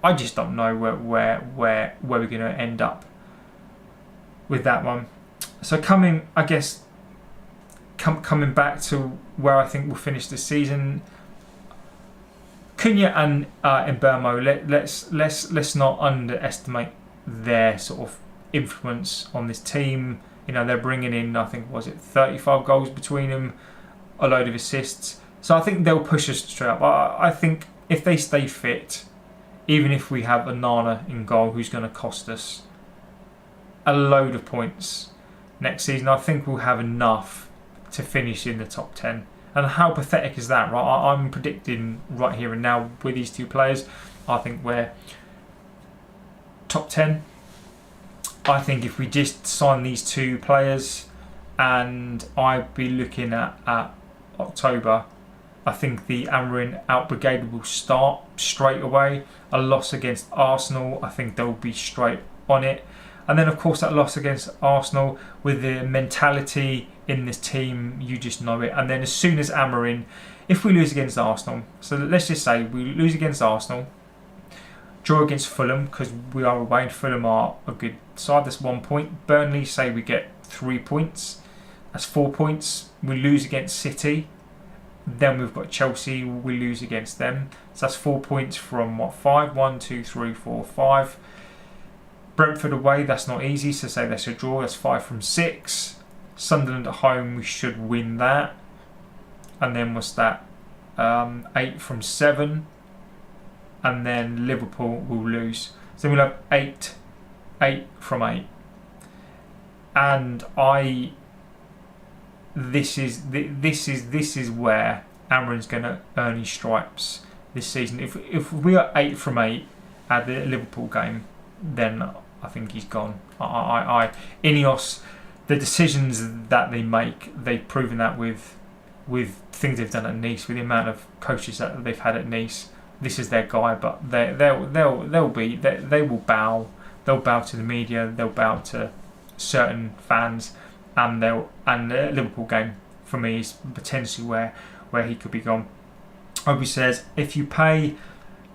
I just don't know where we're going to end up with that one. So coming back to where I think we'll finish this season, Cunha and Mbeumo, let's not underestimate their sort of influence on this team. You know, they're bringing in, I think, was it 35 goals between them, a load of assists. So I think they'll push us straight up. I think if they stay fit, even if we have a Nana in goal who's going to cost us a load of points next season, I think we'll have enough to finish in the top 10. And how pathetic is that, right? I'm predicting right here and now with these two players, I think we're top 10. I think if we just sign these two players, and I'd be looking at October, I think the Amorim out brigade will start straight away. A loss against Arsenal, I think they'll be straight on it. And then, of course, that loss against Arsenal, with the mentality in this team, you just know it. And then as soon as Amorim, if we lose against Arsenal, so let's just say we lose against Arsenal, draw against Fulham, because we are away and Fulham are a good side, that's 1 point. Burnley, say we get 3 points, that's 4 points. We lose against City, then we've got Chelsea, we lose against them. So that's 4 points from what, 5? 1, 2, 3, 4, 5. Brentford away, that's not easy, so say that's a draw, that's 5 from 6. Sunderland at home, we should win that. And then what's that? 8 from 7. And then Liverpool will lose. So we'll have 8 from 8. And this is where Amorim's going to earn his stripes this season. If we are 8 from 8 at the Liverpool game, then I think he's gone. Ineos, the decisions that they make, they've proven that with things they've done at Nice, with the amount of coaches that they've had at Nice. This is their guy, but they will bow. They'll bow to the media. They'll bow to certain fans, and the Liverpool game for me is potentially where he could be gone. Obi says, if you pay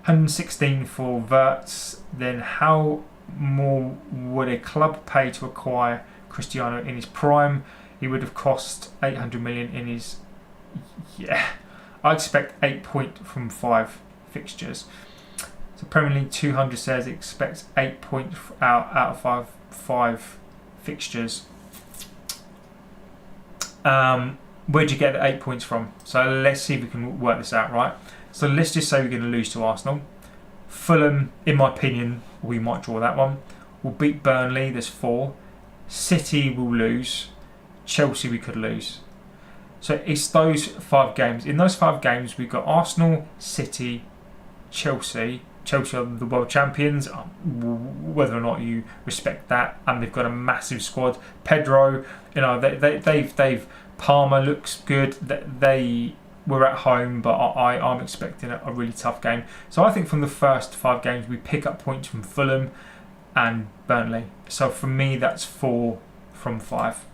116 for Wirtz, then how more would a club pay to acquire Cristiano in his prime? He would have cost 800 million in his. Yeah, I expect 8 points from 5 fixtures. So Premier League 200 says it expects 8 points out of 5 fixtures. Where'd you get the 8 points from? So let's see if we can work this out, right? So let's just say we're going to lose to Arsenal. Fulham, in my opinion, we might draw that one. We'll beat Burnley, there's 4. City will lose. Chelsea we could lose. So it's those 5 games. In those 5 games, we've got Arsenal, City, Chelsea. Chelsea are the world champions, whether or not you respect that, and they've got a massive squad. Pedro, you know, they've Palmer looks good. They were at home, but I'm expecting a really tough game. So I think from the first 5 games, we pick up points from Fulham and Burnley. So for me, that's 4 from 5.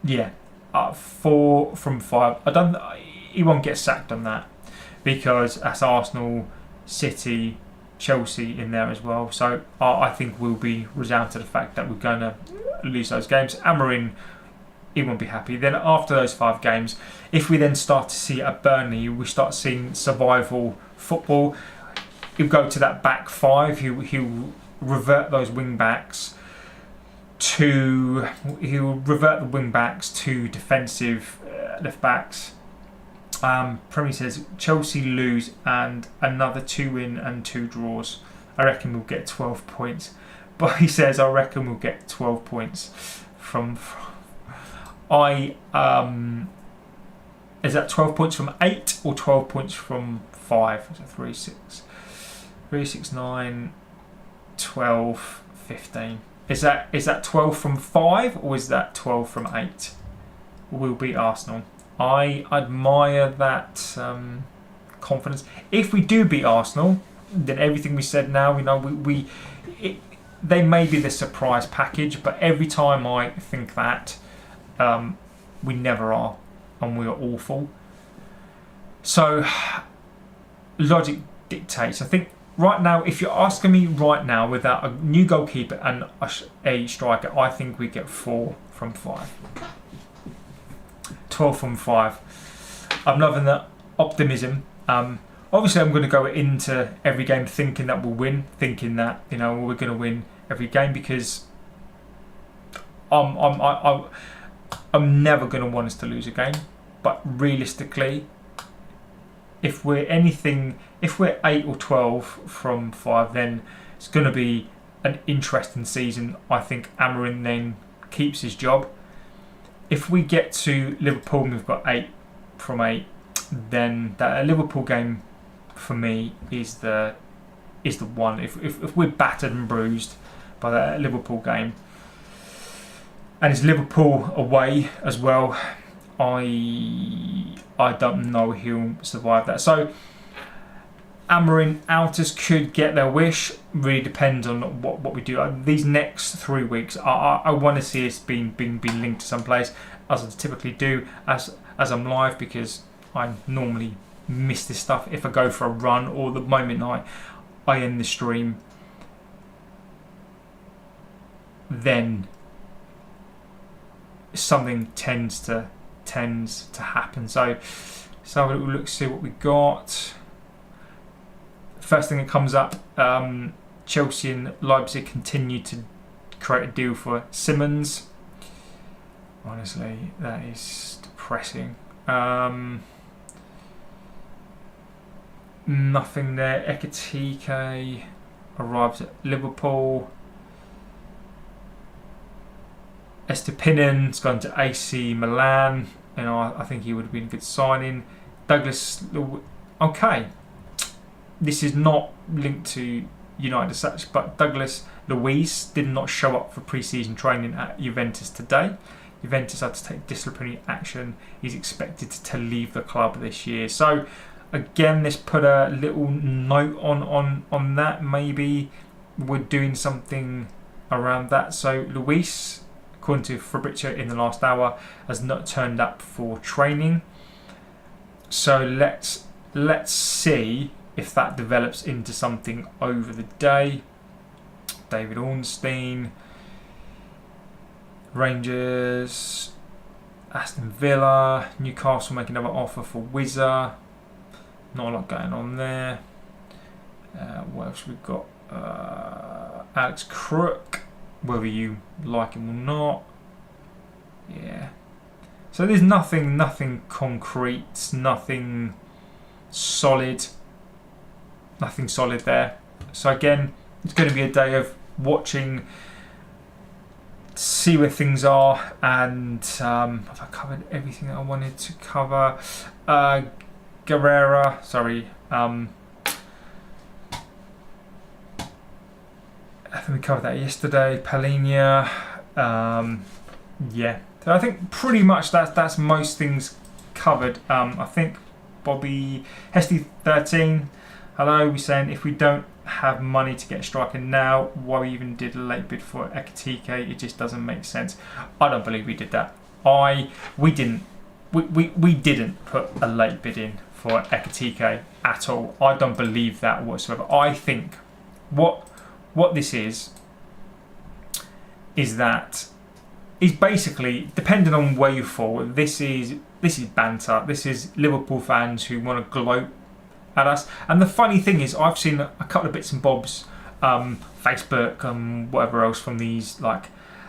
Yeah, 4 from 5. He won't get sacked on that, because that's Arsenal, City, Chelsea in there as well. So I think we'll be resound to the fact that we're going to lose those games. Amorim, he won't be happy. Then after those 5 games, if we then start to see at Burnley, we start seeing survival football. He'll go to that back 5. He'll revert those wing backs to defensive left backs. Premier says Chelsea lose and another 2 win and 2 draws. I reckon we'll get 12 points. But he says I reckon we'll get 12 points from. Is that 12 points from 8 or 12 points from 5? So 3, 6, 9, 12, 15. Is that 12 from 5 or is that 12 from 8? We'll beat Arsenal. I admire that confidence. If we do beat Arsenal, then everything we said now, you know, they may be the surprise package, but every time I think that, we never are, and we are awful. So logic dictates. I think right now, if you're asking me right now, without a new goalkeeper and a striker, I think we get 4 from 5. 12 from 5. I'm loving the optimism. Obviously, I'm going to go into every game thinking that we'll win, thinking that, you know, we're going to win every game, because I'm never going to want us to lose a game. But realistically, if we're 8 or 12 from 5, then it's going to be an interesting season. I think Amorim then keeps his job. If we get to Liverpool and we've got 8 from 8, then that Liverpool game for me is the one. If we're battered and bruised by that Liverpool game, and it's Liverpool away as well, I don't know he'll survive that. So Amorim outers could get their wish. Really depends on what we do. These next 3 weeks, I want to see us being linked to some place, as I typically do as I'm live, because I normally miss this stuff if I go for a run, or the moment I end the stream, then something tends to happen. So have a little look, see what we got. First thing that comes up, Chelsea and Leipzig continue to create a deal for Simmons. Honestly, that is depressing. Nothing there. Ekitike arrives at Liverpool. Estepinan's gone to AC Milan. I think he would have been a good signing. Douglas, okay. This is not linked to United as such, but Douglas Luiz did not show up for pre-season training at Juventus today. Juventus had to take disciplinary action. He's expected to leave the club this year. So again, this put a little note on that. Maybe we're doing something around that. So Luiz, according to Fabrizio in the last hour, has not turned up for training. So let's see if that develops into something over the day. David Ornstein, Rangers, Aston Villa, Newcastle make another offer for Wizard. Not a lot going on there. What else we've got? Alex Crook, whether you like him or not. Yeah. So there's nothing concrete, nothing solid there. So again, it's going to be a day of watching, see where things are, and have I covered everything that I wanted to cover? Guerrera, sorry. I think we covered that yesterday. Palhinha, yeah. So I think pretty much that's most things covered. I think Bobby Hesty 13. Hello, we're saying if we don't have money to get a striker now, why we even did a late bid for Ekitike? It just doesn't make sense. I don't believe we did that. We didn't put a late bid in for Ekitike at all. I don't believe that whatsoever. I think what this is that is basically, depending on where you fall, this is banter. This is Liverpool fans who want to gloat at us. And the funny thing is, I've seen a couple of bits and bobs, Facebook and whatever else, from these like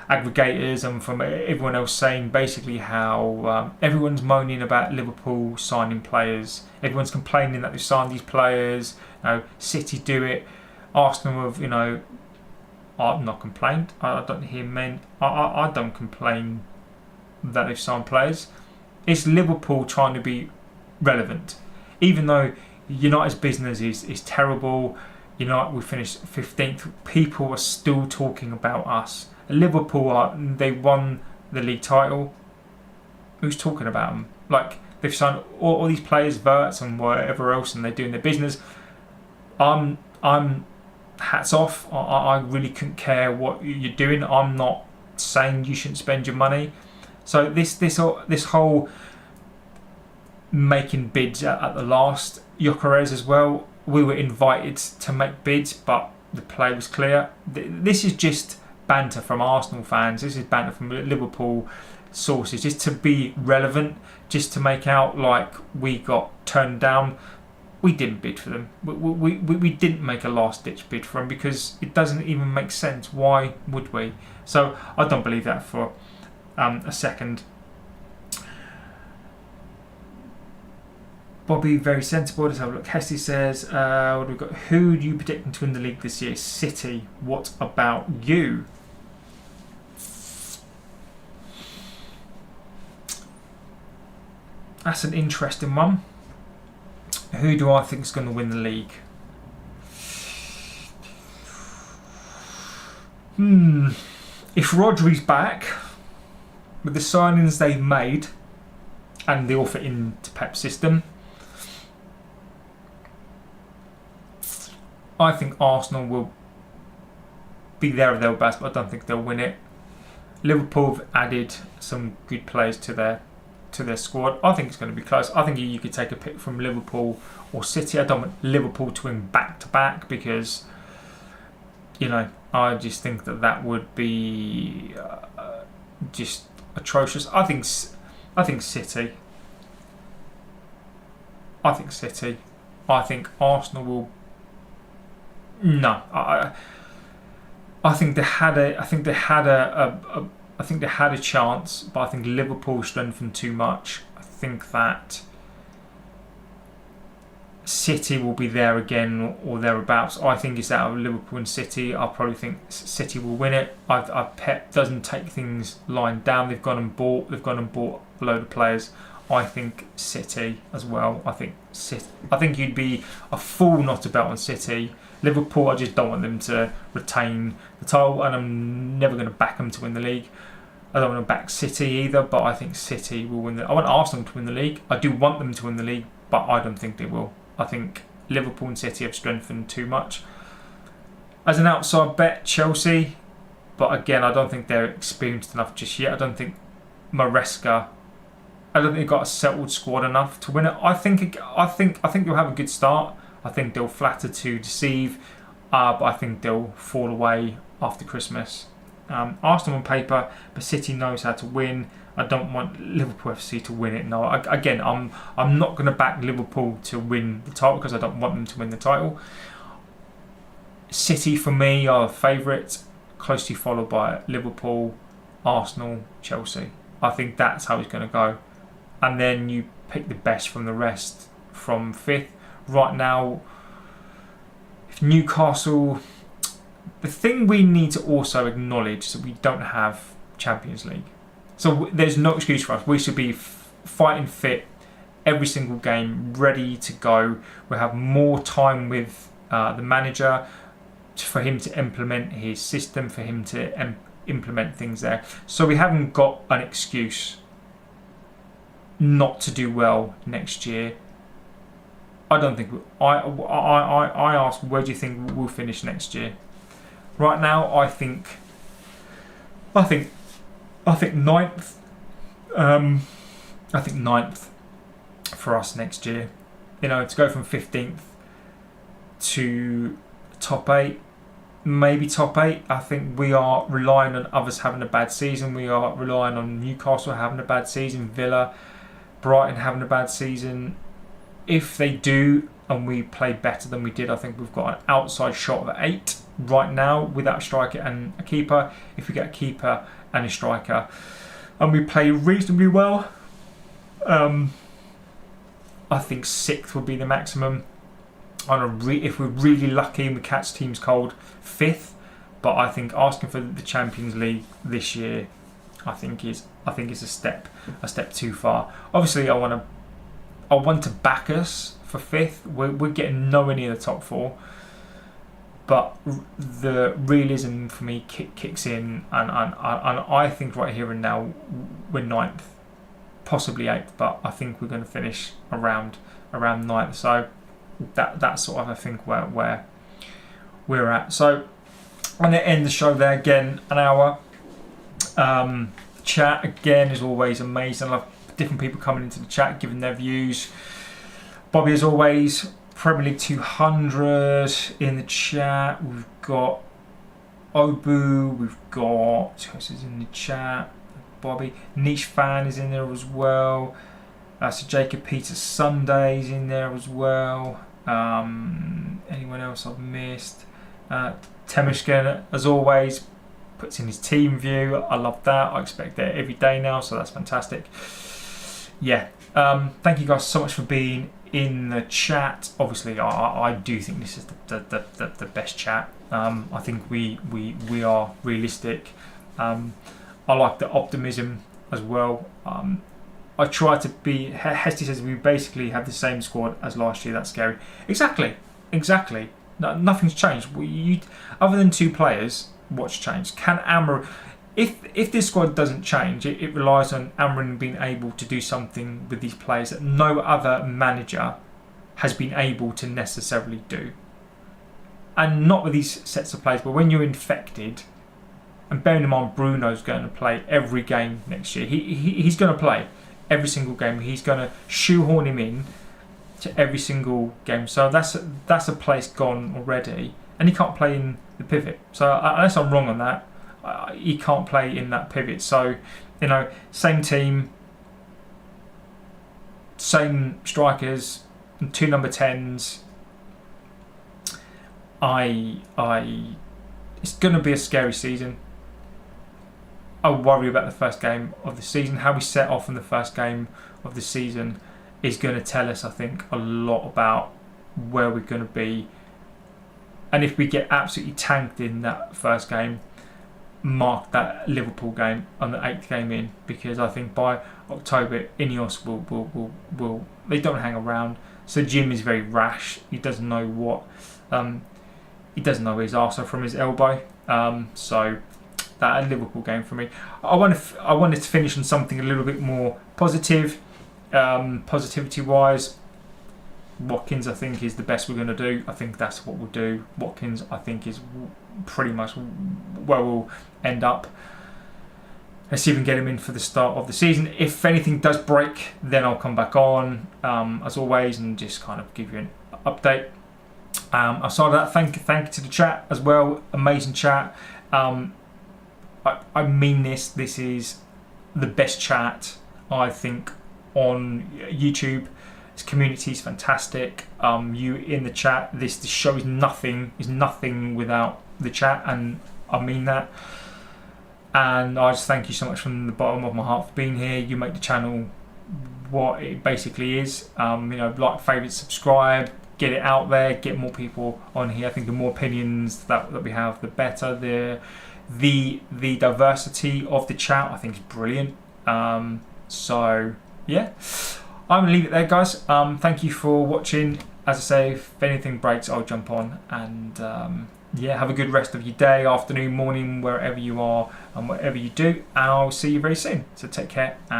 aggregators and from everyone else, saying basically how everyone's moaning about Liverpool signing players. Everyone's complaining that they've signed these players. City do it. Arsenal have, I've not complained. I don't hear men. I don't complain that they've signed players. It's Liverpool trying to be relevant, even though United's business is terrible. We finished 15th. People are still talking about us. Liverpool they won the league title. Who's talking about them? Like, they've signed all these players, Verts and whatever else, and they're doing their business. I'm hats off. I really couldn't care what you're doing. I'm not saying you shouldn't spend your money. So this whole making bids at the last, Gyökeres as well, we were invited to make bids, but the play was clear. This is just banter from Arsenal fans. This is banter from Liverpool sources, just to be relevant, just to make out like we got turned down. we didn't bid for them. We didn't make a last-ditch bid for them because it doesn't even make sense. Why would we? So I don't believe that for a second. Bobby, very sensible. Let's have a look. Hesty says, what have we got? Who do you predict to win the league this year? City. What about you? That's an interesting one. Who do I think is going to win the league? If Rodri's back, with the signings they've made and the offer into Pep's system, I think Arsenal will be there or thereabouts, but I don't think they'll win it. Liverpool have added some good players to their squad. I think it's going to be close. I think you could take a pick from Liverpool or City. I don't want Liverpool to win back to back because, you know, I just think that would be just atrocious. I think City. I think City. I think Arsenal will. No, I think they had a. I think they had a chance, but I think Liverpool strengthened too much. I think that City will be there again or thereabouts. I think it's out of Liverpool and City. I probably think City will win it. Pep doesn't take things lying down. They've gone and bought a load of players. I think City as well. I think you'd be a fool not to bet on City. Liverpool, I just don't want them to retain the title, and I'm never going to back them to win the league. I don't want to back City either, but I think City will win. I want Arsenal to win the league. I do want them to win the league, but I don't think they will. I think Liverpool and City have strengthened too much. As an outside bet, Chelsea, but again, I don't think they're experienced enough just yet. I don't think Maresca. I don't think they've got a settled squad enough to win it. I think they'll have a good start. I think they'll flatter to deceive, but I think they'll fall away after Christmas. Arsenal on paper, but City knows how to win. I don't want Liverpool FC to win it. No, again, I'm not going to back Liverpool to win the title because I don't want them to win the title. City for me are the favourites, closely followed by Liverpool, Arsenal, Chelsea. I think that's how it's going to go. And then you pick the best from the rest from fifth. Right now, if Newcastle, the thing we need to also acknowledge is that we don't have Champions League. So there's no excuse for us. We should be fighting fit every single game, ready to go. We'll have more time with the manager for him to implement his system, for him to implement things there. So we haven't got an excuse not to do well next year. I don't think. I asked, where do you think we'll finish next year? Right now, I think ninth. I think ninth for us next year. You know, to go from 15th to top 8, maybe top 8. I think we are relying on others having a bad season. We are relying on Newcastle having a bad season, Villa, Brighton having a bad season. If they do and we play better than we did, I think we've got an outside shot of 8 right now without a striker and a keeper. If we get a keeper and a striker and we play reasonably well, I think 6th would be the maximum. If we're really lucky and we catch teams cold, 5th. But I think asking for the Champions League this year, I think is a step too far. Obviously, I want to back us for 5th. We're getting nowhere near the top 4. But the realism for me kicks in, and I think right here and now we're 9th, possibly 8th, but I think we're going to finish around 9th. So that's sort of, I think, where we're at. So I'm going to end the show there. Again, an hour. Chat again is always amazing. I love different people coming into the chat, giving their views. Bobby, as always, Premier League 200 in the chat. We've got Obu. We've got, who else is in the chat? Bobby. Niche Fan is in there as well. So Jacob Peter Sunday is in there as well. Anyone else I've missed? Temishkin, as always, puts in his team view. I love that. I expect that every day now, so that's fantastic. Yeah. Thank you guys so much for being in the chat. Obviously, I do think this is the best chat. I think we are realistic. I like the optimism as well. I try to be. Hesty says we basically have the same squad as last year. That's scary. Exactly. No, nothing's changed. Other than 2 players, what's changed? Can Amorim? If this squad doesn't change, it relies on Amorim being able to do something with these players that no other manager has been able to necessarily do. And not with these sets of players, but when you're infected, and bearing in mind Bruno's going to play every game next year. He's going to play every single game. He's going to shoehorn him in to every single game. So that's a place gone already, and he can't play in the pivot. So unless I'm wrong on that, he can't play in that pivot. So, same team, same strikers, and 2 number 10s. It's going to be a scary season. I worry about the first game of the season. How we set off in the first game of the season is going to tell us, I think, a lot about where we're going to be. And if we get absolutely tanked in that first game, mark that Liverpool game on the 8th game in, because I think by October Ineos will they don't hang around. So Jim is very rash. He doesn't know what he doesn't know his arse from his elbow. So that Liverpool game for me. I wanted to finish on something a little bit more positive, positivity wise. Watkins, I think, is the best we're going to do. I think that's what we'll do. Watkins, I think, is pretty much where we'll end up. Let's see if we can get him in for the start of the season. If anything does break, then I'll come back on, as always, and just kind of give you an update. Aside of that, thank you to the chat as well. Amazing chat. I mean this. This is the best chat, I think, on YouTube. This community is fantastic. You in the chat. This show is nothing without the chat, and I mean that. And I just thank you so much from the bottom of my heart for being here. You make the channel what it basically is. Like, favourite, subscribe, get it out there, get more people on here. I think the more opinions that we have, the better. The diversity of the chat, I think, is brilliant. So yeah, I'm gonna leave it there, guys. Thank you for watching. As I say, if anything breaks, I'll jump on, and yeah, have a good rest of your day, afternoon, morning, wherever you are and whatever you do, and I'll see you very soon. So take care. And